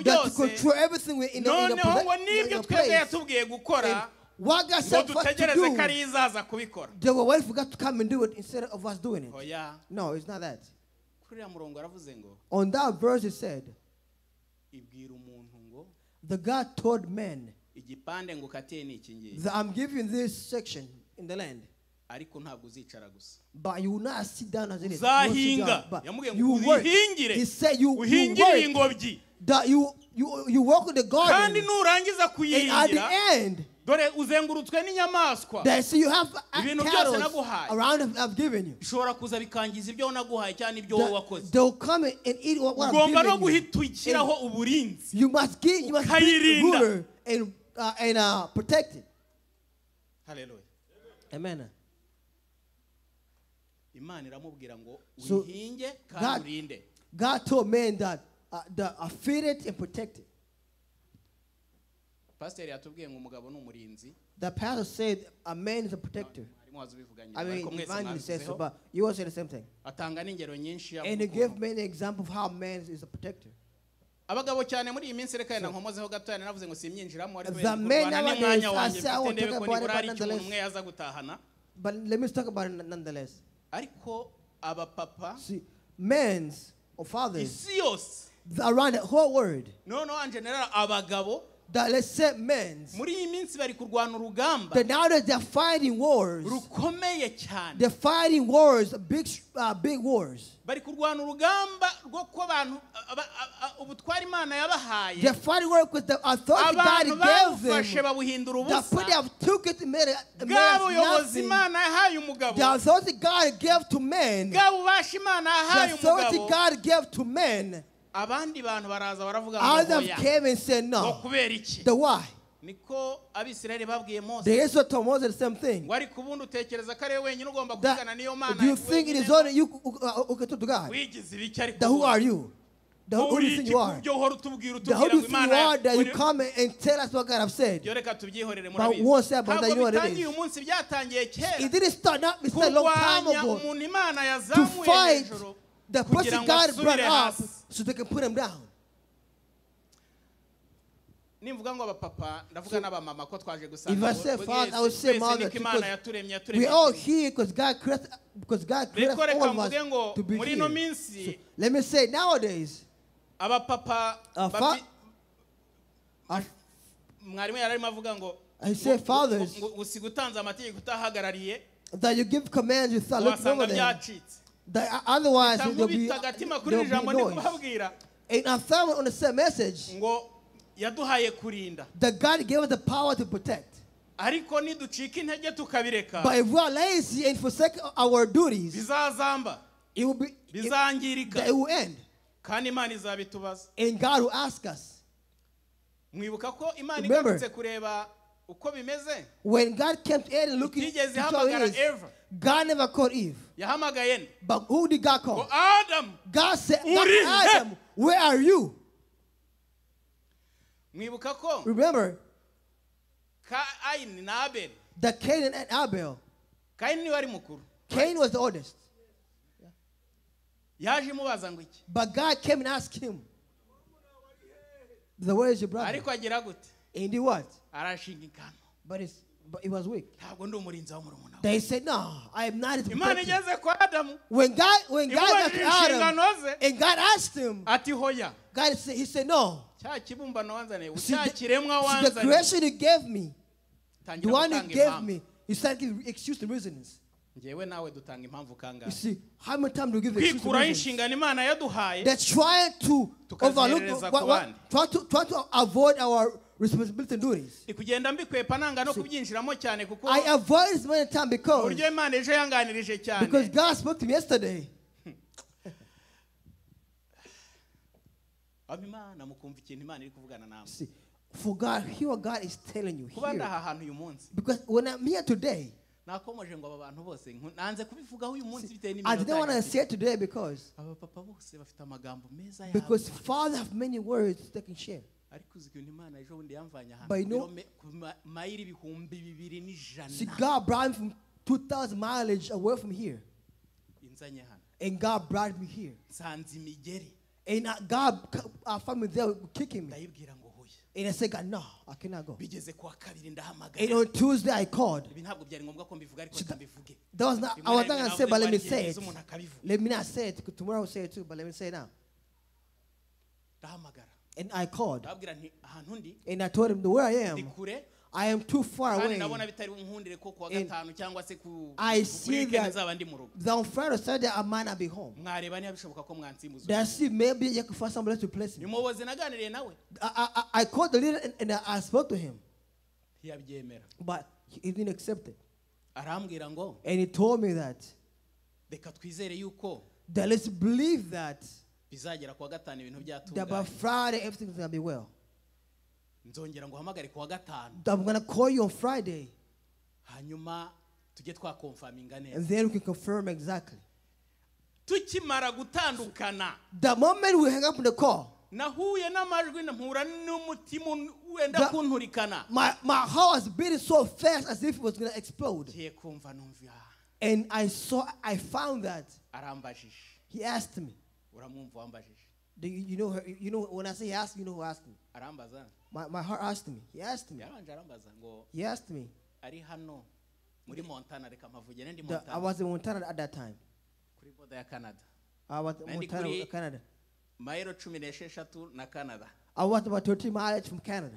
That to control everything in the place. What God said for us to do, they were waiting for God to come and do it instead of us doing it. No, it's not that. On that verse it said, the God told men that I'm giving this section in the land. But you will not sit down as it is. But you will work. He said you work. That you work with the garden. And at the end, that so you have cattle around I've given you. They'll come and eat what I've given you. You must be ruler and protect it. Hallelujah. Amen. So God told men that feed it and protect it. The pastor said a man is a protector. I mean, evangelist says so, but you also say the same thing. And he gave many examples of how man is a protector. The men nowadays, I say I won't talk about it, but nonetheless. But let me talk about it nonetheless. See, men or fathers around the whole world. In general, that let's say men. That now that they're fighting wars. They're fighting wars, big wars. They're fighting wars because the authority God gave them. The authority took it and made it nothing. The authority God gave to men. The authority God gave to men. Others came and said no. The why? They also told Moses the same thing. Do you think it is only you who can talk to God? Who are you? Who do you think you are? Who do you think you are that you come and tell us what God has said? But we won't say about that, you know what it is. It didn't start a long time ago to fight the person God brought up so they can put him down. If I say father, I would say mother, because we all here because God created all of us to be here. So, let me say nowadays, I say fathers, that you give commands without looking over them. That otherwise there'll be noise. And I found on the same message that God gave us the power to protect. But if we are lazy and forsake our duties, it will be it will end. And God will ask us. Remember, when God came to Eden looking at how he is, God never called Eve. But who did God call? God said, Adam, where are you? Remember, that Cain and Abel. Cain was the oldest. But God came and asked him, where is your brother? And he did what? But it was weak. They said, no, I am not his protector. When God got to Adam, and God asked him, God said, he said, no. See, the creation he gave me, the one he gave me, he started giving excuse and reasons. You see, how many times do you give excuse and reasons? They're trying to overlook, try to avoid our responsibility and duties. Ikugenda mbikwepa nanga no kubyinjiramo cyane kuko I avoid this many times because uryo Imana ejo yanganirije cyane. God spoke to me yesterday. Abimana mukumva ikintu Imana iri kuvugana namwe. See, for God, hear what God is telling you Kuba here. ndaha hantu uyu munsi. Because when I'm here today, nakomeje ngo aba bantu bose nanze kubivugaho uyu munsi bitewe I n'iminota. didn't want to say it today because aba papa bose bafite amagambo meza yawe. because Father have many words they can share. Ariko uzi ikintu Imana ejo bundi yamvanye But you know- ahantu mayiri ibihumbi 2,100. See, God brought me from 2,000 mileage away from here. Inzanye hano. And God brought me here. Nsanze imigeri. And God, our family there kicking me. Ndayibwira ngo hoya. And I said, God, no, I cannot go. Bigeze kwa kabiri ndahamagara. And on Tuesday I called. Ibi ntabwo byari ngombwa ko mbivuga ariko ndabivuge. That was not, I was not going to say, but let me say it. Let me not say it. Tomorrow I'll say it too, but let me say it now. Ndahamagara. And I called. Ndabwira nti ahantu ndi. And I told him where I Ndi am. kure. I am too far Kandi away. ndabona bitari bunkundire ko kuwa gatanu cyangwa se ku I see that- nzaba ndi mu rugo. Then on Friday or Saturday I might not be home. Mwareba niba bishoboka ko mwansimbuza. That's it. Maybe you can find somebody to place me. Nimuboze naganiriye nawe. I called the leader and I spoke to him. Ntiyabyemera. But he didn't accept it. Arambwira ngo And he told me that reka twizere yuko let's believe that bizagera kuwa gatanu ibintu by byatunganye. Friday everything's going to be well. Nzongera ngo uhamagare kuwa gatanu. I'm going to call you on Friday. Hanyuma tujye twakonfaminga And neza. then we can confirm exactly. Tukimara gutandukana. The moment we hang up on the call, Nahuye n'amajwi mpura n'umutima wenda kunturikana. my heart was beating so fast as if it was going to explode. Ngiye kumva numva. And I found that Arambajije. he asked me. Uramwumva wambajije. You know, when I say he asked me, you know who asked me? Arambaza. My heart asked me. He asked me. Yaranje arambaza ngo He asked me. ari hano muri Montana reka mpavugene ndi I Montana. was in Montana at that time. Kuri boda ya Canada. I was in Nandi Montana, kuri- Canada. Mayiro 16 na Canada. I was about 30 miles from Canada.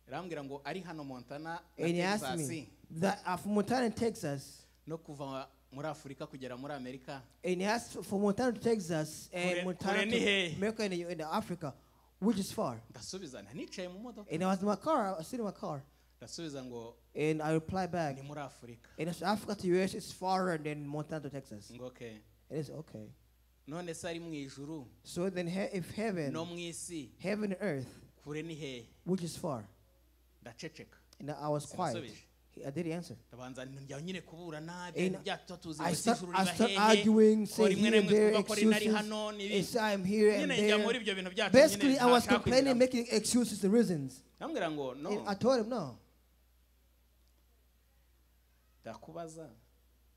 Arambwira ngo ari hano Montana na And he asked Texas me that from Montana, Texas. no kuva muri Afurika kugera muri Amerika. And he asked for Montana to Texas and Kure- Montana kure ni hehe? to America and Africa, which is far. Ndasubiza nicaye mu modoka. And I was in my car. I was sitting in my car. Ndasubiza ngo And I replied back. ni muri Afurika. And it's Africa to US is farther than Montana to Texas. Ngo okay. It is okay. None se ari mu ijuru So then, if heaven, no mu isi heaven and earth, kure ni hehe? which is far, Ndaceceka. and I was quiet. Sinasubije. I didn't answer. Ndabanza njya nyine kubura nabi And byacu tuzi I ngo start, ijuru I riba start hehe. arguing, Ko saying rimwe here na and rimwe there, twumva ko rinari excuses. hano ni And say I'm here and nyine njya muri there. ibyo bintu byacu Basically, I was ntashaka complaining, kwinjiramo. making excuses and reasons. Ndambwira ngo And no I told him no. ndakubaza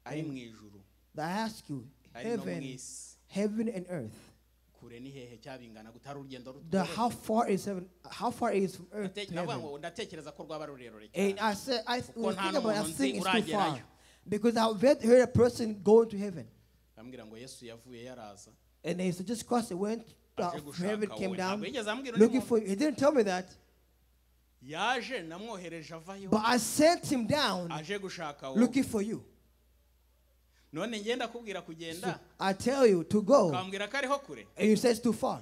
ari mu ijuru I ask you, ari no mu heaven, isi heaven and earth. kure ni hehe cyabingana gutari urugendo How far is heaven? How far is from earth to ndavuga heaven? ngo ndatekereza ko rwaba rurerure And cyane I said, I Kuko was nta thinking about it, I n'umuntu think nzi it's too far. uragerayo. Because I've heard a person going to heaven. ndambwira ngo Yesu yavuye yaraza And they just crossed it, went aje from heaven, gushaka came wowe down, ntabwo yigeze ambwira undi looking muntu. for you. He didn't tell me that. yaje namwohereje avayo But I sent him down aje gushaka wowe looking for you. none ngenda kubwira kugenda I tell you to go, ukambwira ko ariho kure and you say it's too far.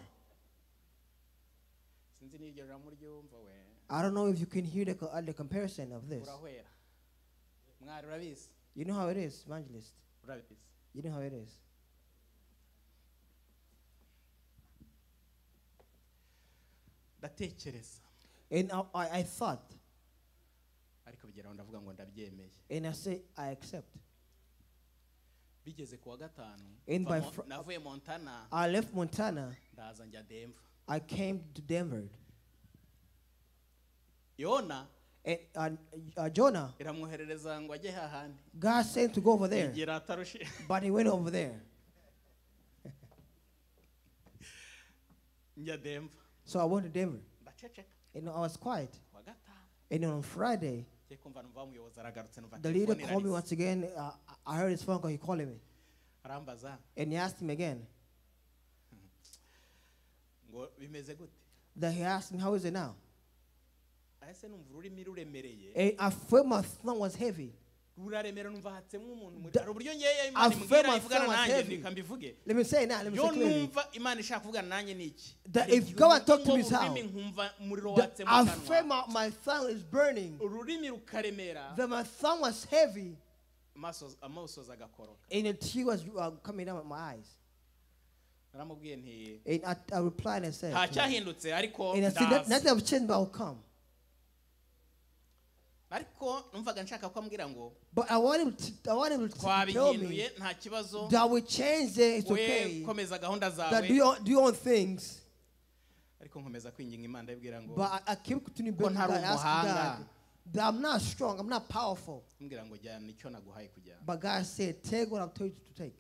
sinzi n'iryo jambo ryumva we I don't know if you can hear the comparison of this. urahwera mwari urabizi You know how it is, evangelist. urabizi You know how it is. ndatekereza And I thought, ariko bigeraho ndavuga ngo ndabyemeye and I say, I accept. bigeze kuwa gatanu And by navuye Montana I left Montana. ndaza njya Denver I came to Denver. Yona And Jonah, iramwoherereza ngo ajye hahandi God sent to go over there, igira atarushye but he went over there. njya Denver So I went to Denver. ndaceceka And I was quiet. kuwa gatanu And on Friday, ngiye kumva numva umuyobozi aragarutse numva the leader telefone called me irarize. once again. I heard his phone call. He calling me. arambaza And he asked him again. ngo bimeze gute That he asked me, how is it now? ahise numva ururimi ruremereye And I felt my thumb was heavy. uraremera numva hatsemo umuntu hari uburyo ngeye Imana imbwira ivugana nanjye ndikambivuge. Let me say now, let me say clearly. Numva Imana ishaka kuvugana nanjye niki? That if God talk to me how, I feel my tongue is burning. Ururimi rukaremera. That my tongue was heavy. Amaso zagakoroka. And the tears was coming down my eyes. Naramubwiye nti. And I replied and said, "Hacyahindutse ariko and I said, nothing of change will come." Ariko numvaga nshaka ko ambwira ngo but I want him to tell me nta kibazo that we change it, it's okay. Komeza gahunda zawe. That do your own things. Ariko nkomeza kwinginga Imana ibwira ngo but I keep continuing begging God, asking God that I'm not strong, I'm not powerful. Mbwira ngo jyana icyo naguhaye kujyana. But God said, take what I've told you to take.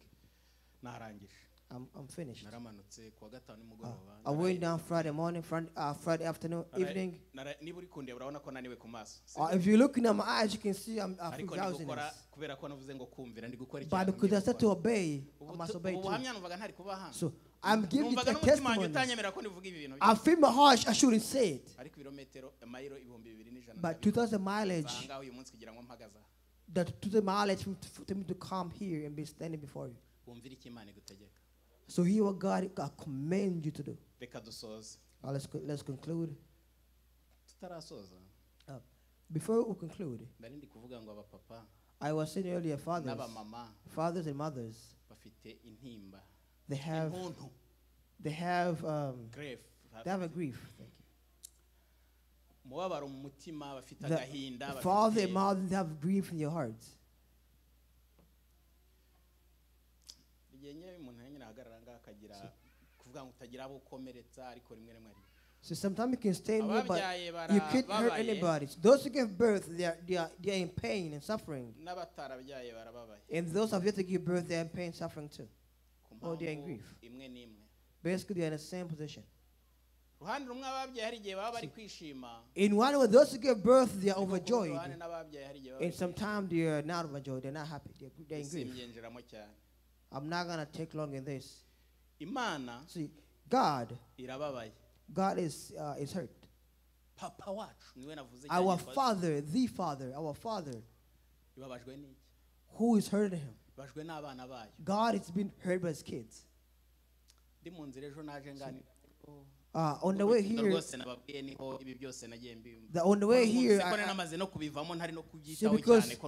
Narangije. I'm finished. Naramanutse kuwa gatanu nimugoroba. I went down Friday morning, Friday afternoon, evening. Niba uri kundeba urabona ko naniwe ku maso. If you're looking at my eyes, you can see I'm drowsiness. Kubera ko navuze ngo kumvira ndi gukora but because I said to obey, I must obey too. So I'm giving a testimony. I feel my heart, I shouldn't say it. But 2,000 mileage, that 2,000 mileage for me to come here and be standing before you. So hear what God commend you to do. Let's conclude. Before we conclude, I was saying earlier, fathers and mothers, they have a grief. Thank you. The father and mother have grief in your hearts. So sometimes you can stay in here, but you can't hurt anybody. So those who give birth, they are in pain and suffering. And those who have yet to give birth, they are in pain and suffering too. Or they are in grief. Basically, they are in the same position. In one way, those who give birth, they are overjoyed. And sometimes they are not overjoyed. They're not happy. They're in grief. I'm not going to take long in this. See, God is hurt. Our Father, the Father, our Father, who is hurting him? God has been hurt by his kids. On the way here, because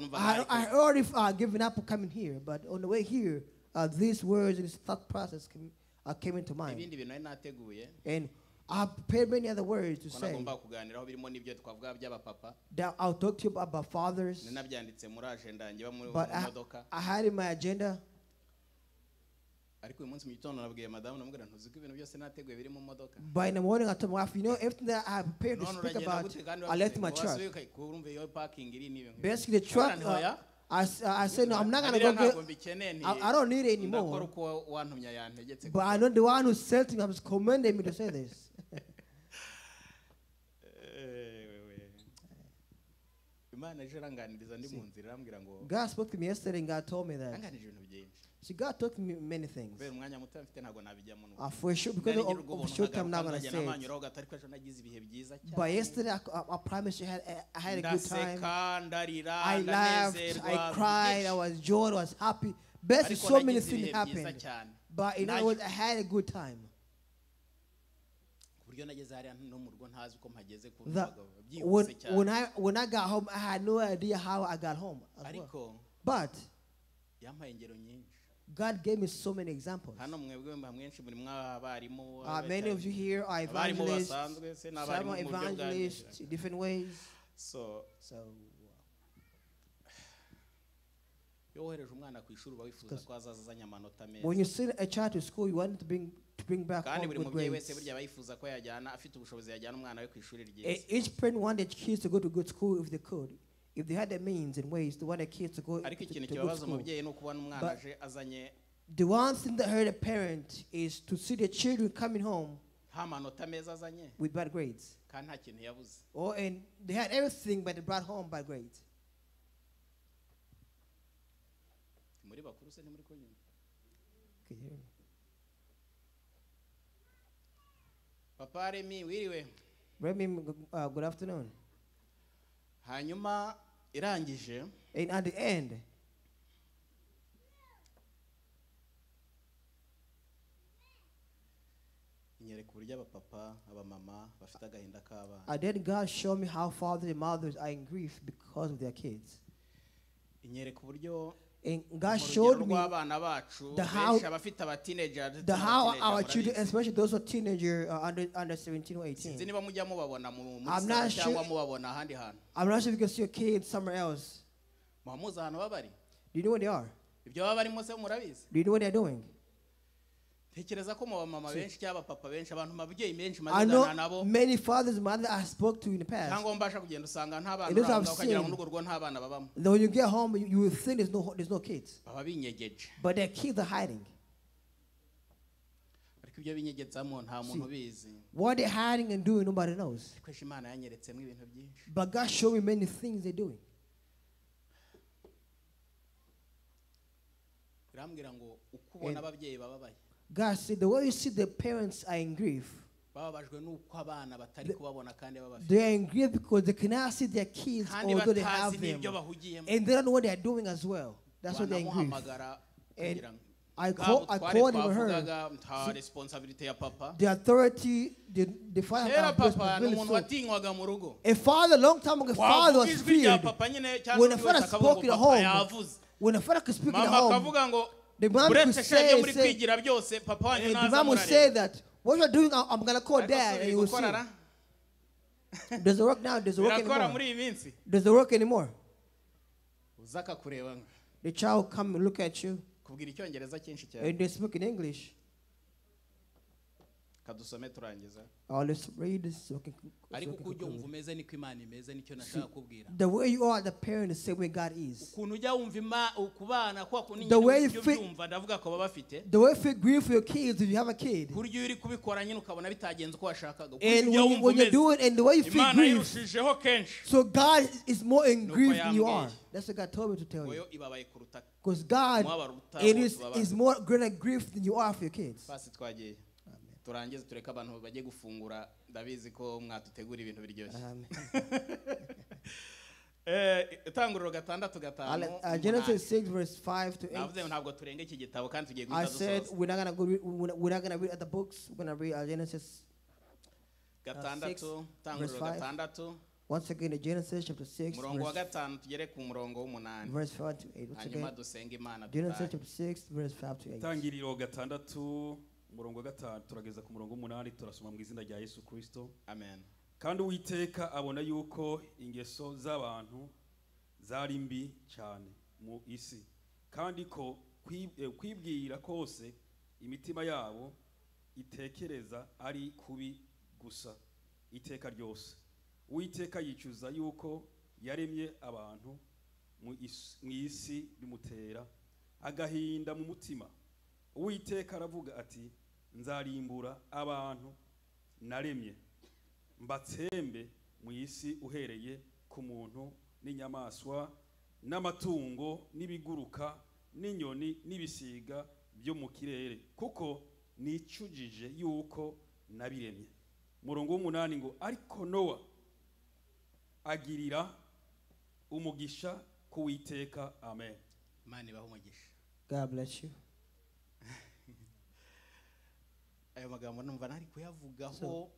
I already given up coming here, but on the way here, these words and this thought process came into mind. And I prepared many other words to say. That I'll talk to you about fathers. But I had in my agenda. But in the morning, I told my wife, you know, everything that I prepared to speak about, I left my truck. Basically, the truck, I said, no, I'm not going to go get, I don't need it anymore. But I know the one who said to me, was commanding me to say this. God spoke to me yesterday and God told me that. See, God told me many things. For sure, because of short time, I'm not going to say it. But yesterday, I promise you, I had a good time. I laughed, I cried, I was joyed, I was happy. Basically, so many things happened. But in other words, I had a good time. When I got home, I had no idea how I got home. Well. But God gave me so many examples. Many of you here are evangelists, some are evangelists in different ways. When you send a child to school, you want to bring back home good grades. Each parent wanted kids to go to good school if they could. If they had the means and ways to want their kids to go to good school. But the one thing that hurt a parent is to see their children coming home with bad grades. And they had everything, but they brought home bad grades. Can you hear me? Papa Remy, wiriwe. Remy, good afternoon. Hanyuma irangije. And at the end, then God showed me how fathers and mothers are in grief because of their kids. And God showed me how our children, especially those who are teenagers, under 17 or 18. I'm not sure if you can see your kids somewhere else. Do you know where they are? Do you know what they're doing? I know many fathers and mothers I spoke to in the past. And those I've seen, when you get home, you will think there's no kids. But their kids are hiding. See, what they're hiding and doing, nobody knows. But God showed me many things they're doing. God said, the way you see the parents are in grief, they are in grief because they cannot see their kids although they have them. And they don't know what they are doing as well. That's what they're in grief. And I called him and her. The authority, the father responsibility. A father, long time ago, father was feared. When a father spoke in the home, when a father could speak in the home, the mom would say, the mom would say that, what you're doing, I'm going to call dad, and he will see. Does it work now? Does it work anymore? Does it work anymore? The child will come and look at you, and they speak in English. Let's read this. The way you are the parent is the same way God is. The way you feel, the way you feel grief for your kids if you have a kid. And when you do it and the way you feel grief, so God is more in grief than you are. That's what God told me to tell you. Because God is more greater grief than you are for your kids. turangize tureka abantu bagiye gufungura ndabizi ko mwatutegura ibintu biryoshye. Itanguriro 6:5 Genesis 6 verse 5 to 8. Navuze ntabwo turenge iki gitabo kandi tugiye guhita dusoza. I said we're not going to read at the books. We're going to read Genesis 6 Tanguriro 6. Once again, in Genesis chapter 6, verse 5 to 8. Once again, Genesis chapter 6, verse 5 to 8. Tangiriro 6 umurongo 5 turageza ku murongo 8 turasoma mu izina rya Yesu Kristo. Amen. Kandi Uwiteka abona yuko ingeso z'abantu zari mbi cyane mu isi, kandi ko kwibwira kose imitima yabo itekereza ari kubi gusa iteka ryose. Uwiteka yicuza yuko yaremye abantu mu isi bimutera agahinda mu mutima. Uwiteka aravuga ati, nzarimbura abantu naremye mbatsembe mu isi uhereye ku muntu n'inyamaswa n'amatungo n'ibiguruka n'inyoni n'ibisiga byo mu kirere, kuko nicujije yuko nabiremye. Murongo 8 ngo ariko Nowa agirira umugisha ku Uwiteka. Amen. Imana ibahe umugisha. God bless you. So,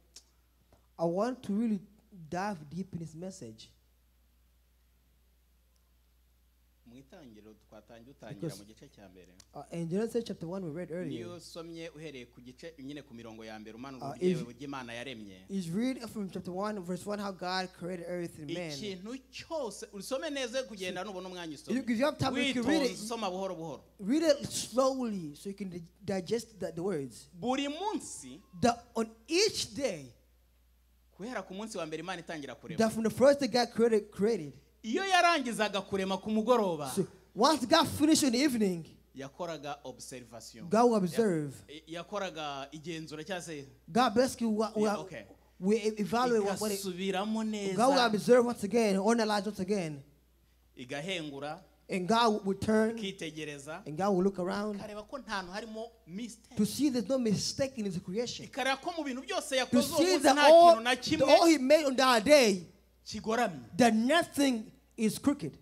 I want to really dive deep in his message. Because, in Genesis chapter 1 we read earlier, he's reading from chapter 1 verse 1 how God created everything, man. If you have time, you can read it. Read it slowly so you can digest the words. On each day, that from the first day God created. So once God finished in the evening, God will observe. God basically we evaluate what God will observe once again, analyze once again. And God will turn and God will look around to see there's no mistake in his creation. To see that all he made on that day, that nothing is crooked.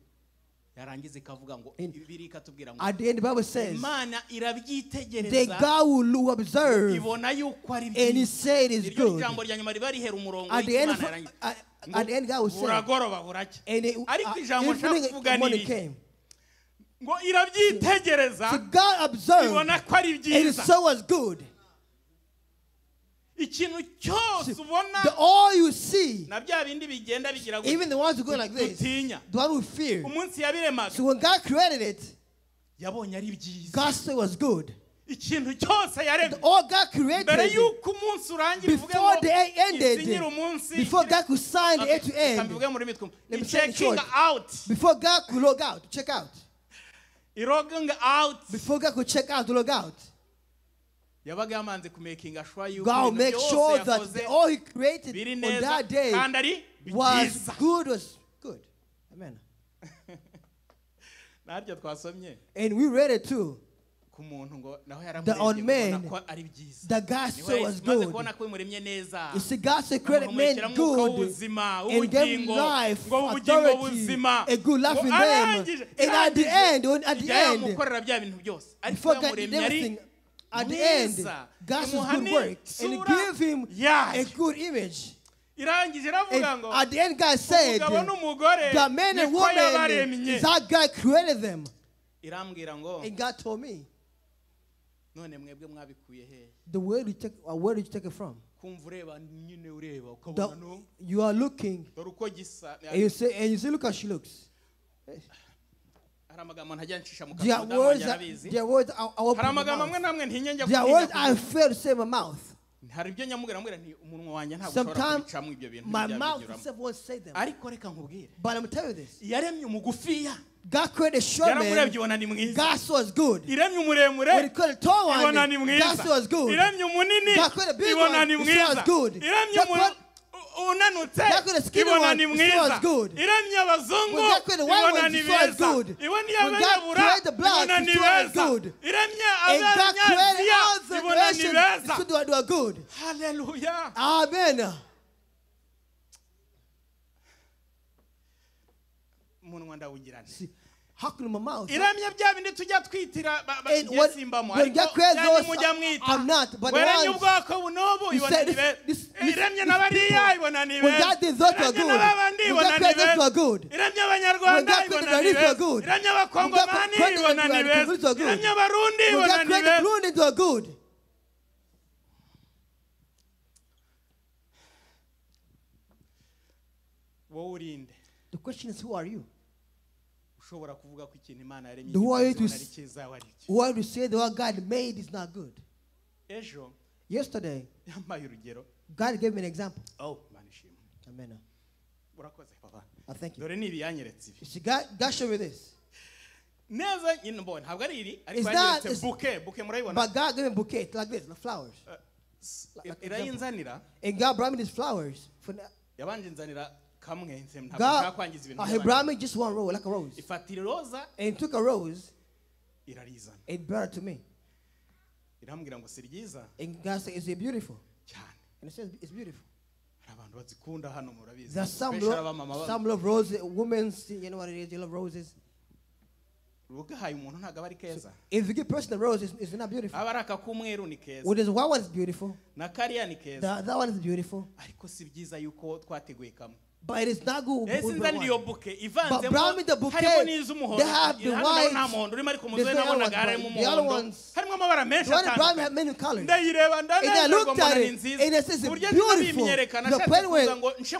yarangiza ikavuga ngo Bibiliya ikatubwira ngo at the end the Bible says Imana irabyitegereza the God will observe ibona yuko ari and he said it's good. Ijambo rya nyuma riba rihera umurongo At the end God will say buragoroba buracya ariko ijambo evening nshaka morning came. ngo irabyitegereza So God observed ibona ko ari and it byiza so was good. ikintu cyose ubona All you see, na bya bindi bigenda bigira even the ones who go like this, tutinya the one who fear. umunsi yabiremaga So when God created it, yabonye ari byiza God said it was good. ikintu cyose yaremye All God created mbere yuko umunsi urangira uvuge before ngo the day ended, isinyira umunsi before God could sign the A to end, kambivuge muri mitwe Let me say it checking short. out before God could log out, check out, logging out before God could check out, log out, yabaga yamanze kumakinga sure yuko God make sure that all He created biri on neza that day kandi ari was byiza good. Amen. naryo twasomye And we read it too. ku muntu ngo naho The old yaramuremye man, kubona ko ari byiza that God said was maze good. kubona ko bimuremye neza You see, God said created man good and gave life, authority, a good life in them. And at the end, yamukorera bya bintu byose ariko before God did yamuremye ari everything, at the end, God says good work and give him a good image. irangije iravuga ngo At the end, God said, umugabo n'umugore the man and niko woman, yabaremye is how God created them. irambwira ngo And God told me, none mwebwe mwabikuye he where did you take it from? kumva ureba nyine ureba ukabona no You are looking, dore uko gisa and you say, look how she looks. hari amagambo ntajya ncisha mu There kanwa are yarabizi words hari amagambo amwe namwe ntinye njya there are words I fail to say in my mouth. hari ibyo nyamubwira mbwira nti umunwa wanjye ntabwo ushobora Sometimes kubicamo ibyo bintu my mouth byabigiramo itself won't say them. ariko reka nkubwire But I'm telling you this. yaremye umugufiya God created a short yaramurebye man. ibona ni mwiza God saw us good. iremye umuremure When He created a tall one, ibona ni God mwiza saw us good. iremye umunini God created a big ibona one, ni He saw us mwiza good. iremye God created- unanutse God created a skinny ibona one, ni He saw mwiza us good. iremye abazungu When God created a white ibona one, ni He saw us beza good. ibona When God abanyabura created the black, ibona He ni saw us beza good. iremye And God created abanyaziya all the ibona ni nations beza to do good. haleluya Amen. umunwa ndawugirana See, how can my mouth? iremye bya bindi tujya twitira And when simbamo God created cyane those, mujya mwita I'm not. But the weremye ones, ubwoko bunobu you ibona said ni this- beza this iremye n'abariya ibona ni when beza God did those were iremye good. n'abandi When ibona God ni created those beza were good. iremye When abanyarwanda God created ibona the ni rich were beza good. iremye When God abakongomani created ibona ni the beza rich were good. iremye abarundi When ibona God ni created the beza Burundians were good. wowe urinde The question is, who are you? ushobora kuvuga ko ikintu imana yaremye Who are you igitabo to ari cyiza wari cyo Who are you to say the what God made is not good? ejo Yesterday, yambaye urugero God gave me an example. Imana ishimwe Amen. urakoze papa I thank you. dore ni ibiyanyeretse ibi You see, God showed me this. neza nyine mbona ntabwo ari iri ariko It's not- yanyeretse it's- buke murayibona But God gave me a bouquet like this, like flowers. irayinzanira And God brought me these flowers. yabanje inzanira kamwe ntabwo God, nshaka kwangiza ibintu He by'abandi. brought me just one rose, like a rose. ifatira iroza And He took a rose irarizana and brought it to me. irambwira ngo si ryiza And God said, is it beautiful? cyane And it says, it's beautiful. hari abantu bazikunda hano murabizi There's some Especially abamama babo. some love roses. Women, you know what it is, you love roses. ugahaye umuntu ntabwo aba ari keza If you give a person a rose, it's not beautiful. aba ari aka k'umweru ni keza Well, there's one one is beautiful. na kariya ni keza That one is beautiful. ariko si byiza yuko twateguye kamwe But it is not good. ese with nzanira iyo one. buke But brought me the ivanzemo bouquet. harimo n'iz'umuhondo They have the hano white. nta muhondo urimo ariko There's muzoe no other nabonaga one, harimo but the other umuhondo ones- harimo amabara menshi The one that brought me atandukanye had many colors. ndayireba And I ndanezerwa looked at mbona ni it, nziza and it says ku it's buryo beautiful. ntibimyerekana The ashatse pen way- kuza ngo nce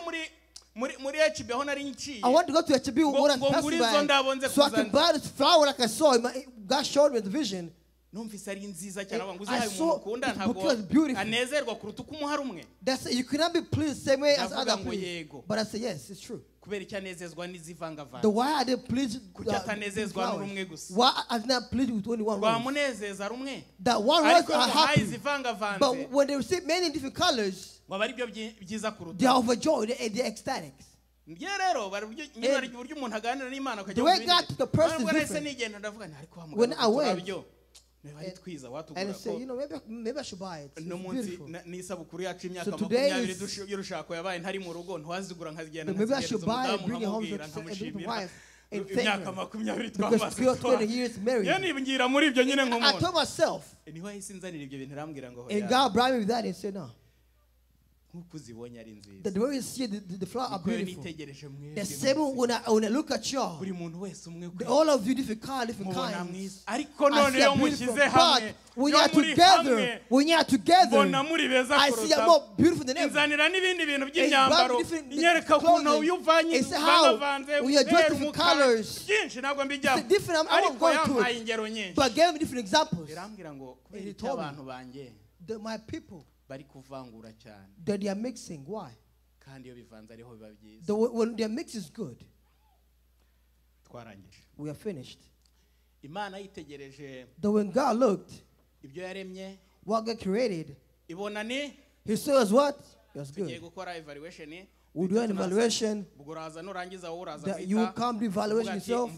muri HB aho nari nciye I want to go to HB Ngo- when I ngo pass ngure izo ndabo by nze so I can kuzana. buy this flower like I saw. God showed me the vision. numvise ari nziza cyane ngo I uzihaye saw umuntu ukunda this ntabwo bouquet was beautiful. anezerwa kuruta uko umuha rumwe That's it. You cannot be pleased the same way as Ndavuga other ngo pleased. yego. But I say yes, it's true. kubera icyo anezezwa n'izivangavanga The why I didn't please Kuki atanezezwa n'urumwe gusa? why I did not please with only one rose. rwamunezeza rumwe That one rose ariko are wahaye happy. izivangavanze But when they receive many different colors, waba ari byo byiza they are kuruta overjoyed. They're ecstatic. njye rero bari uburyo umuntu aganira n'Imana ukajya The way God to the person is nahise different. nigenda ndavuga nti ariko When I went, turabyo niba ari twiza And watugura I say, ko you know, maybe I should buy it. It's no munsi beautiful. n'isabukuru yacu imyaka So today 20 is- y'urushako yabaye ntari mu rugo ntwazigura nkazigenda Maybe I should nkazigereza buy it, umudamu bring it home nkamubwira to the nkamushimira wife. and thank Him. Because we are 20 years married. I told myself, and God brought me with that and said, no. The way you see the flowers are beautiful. The same when I look at you, all of you different kinds. I see a beautiful. But when you are together, I see you more beautiful than ever. It's how when you are dressed different colors. It's different. I won't go into it. But I gave me different examples. And he told me that my people, that they are mixing. Why? When their mix is good, we are finished. That when God looked, what God created, He saw us what? It was good. We'll do an evaluation. That you will come to evaluation yourself.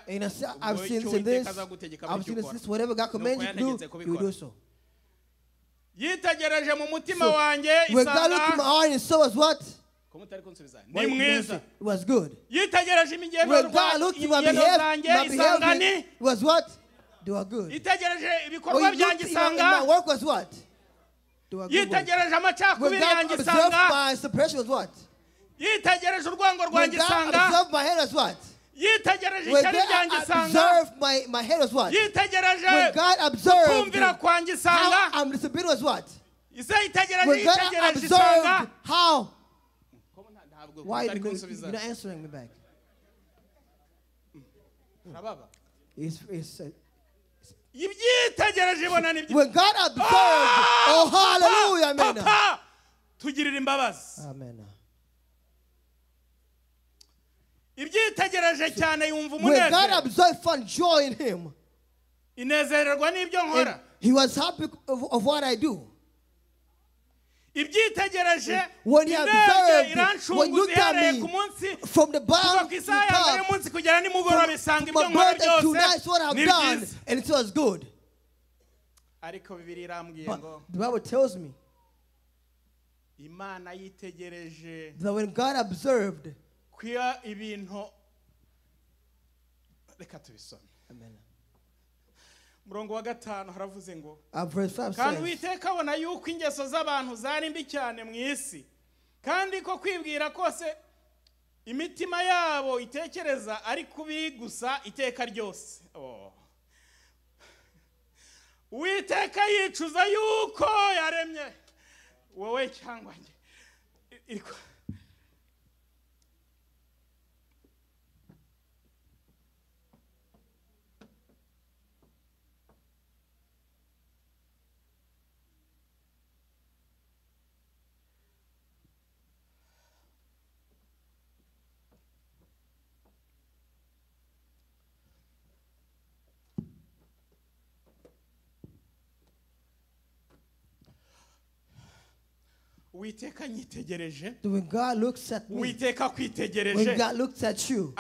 And I say, I've seen this, I've seen this, whatever God commands you to do, you will do so. When God looked in my heart and saw us what? It was good. When God looked in my behavior, it was what? They were good. When He looked in my work was what? They were good. When God observed my suppression was what? When God observed my head was what? When God observed my head was what? When God observed how I'm disobedient was what? When God observed how? Why you're not answering me back? When God observed, oh hallelujah, amen. Amen. When God observed, found joy in Him. And He was happy of what I do. When He observed, when you looked at me from the bottom to the top, from birth to night, what I've done, and it was good. But the Bible tells me that when God observed, Amen. Murongo wa 5 haravuze ngo kandi Uwiteka abona yuko ingeso z'abantu zari mbi cyane mu isi kandi ko kwibwira kose imitima yabo itekereza ari kubi gusa iteka ryose. Uwiteka yicuza yuko yaremye wowe cyangwa njye. When God looks at me, when God looks at you,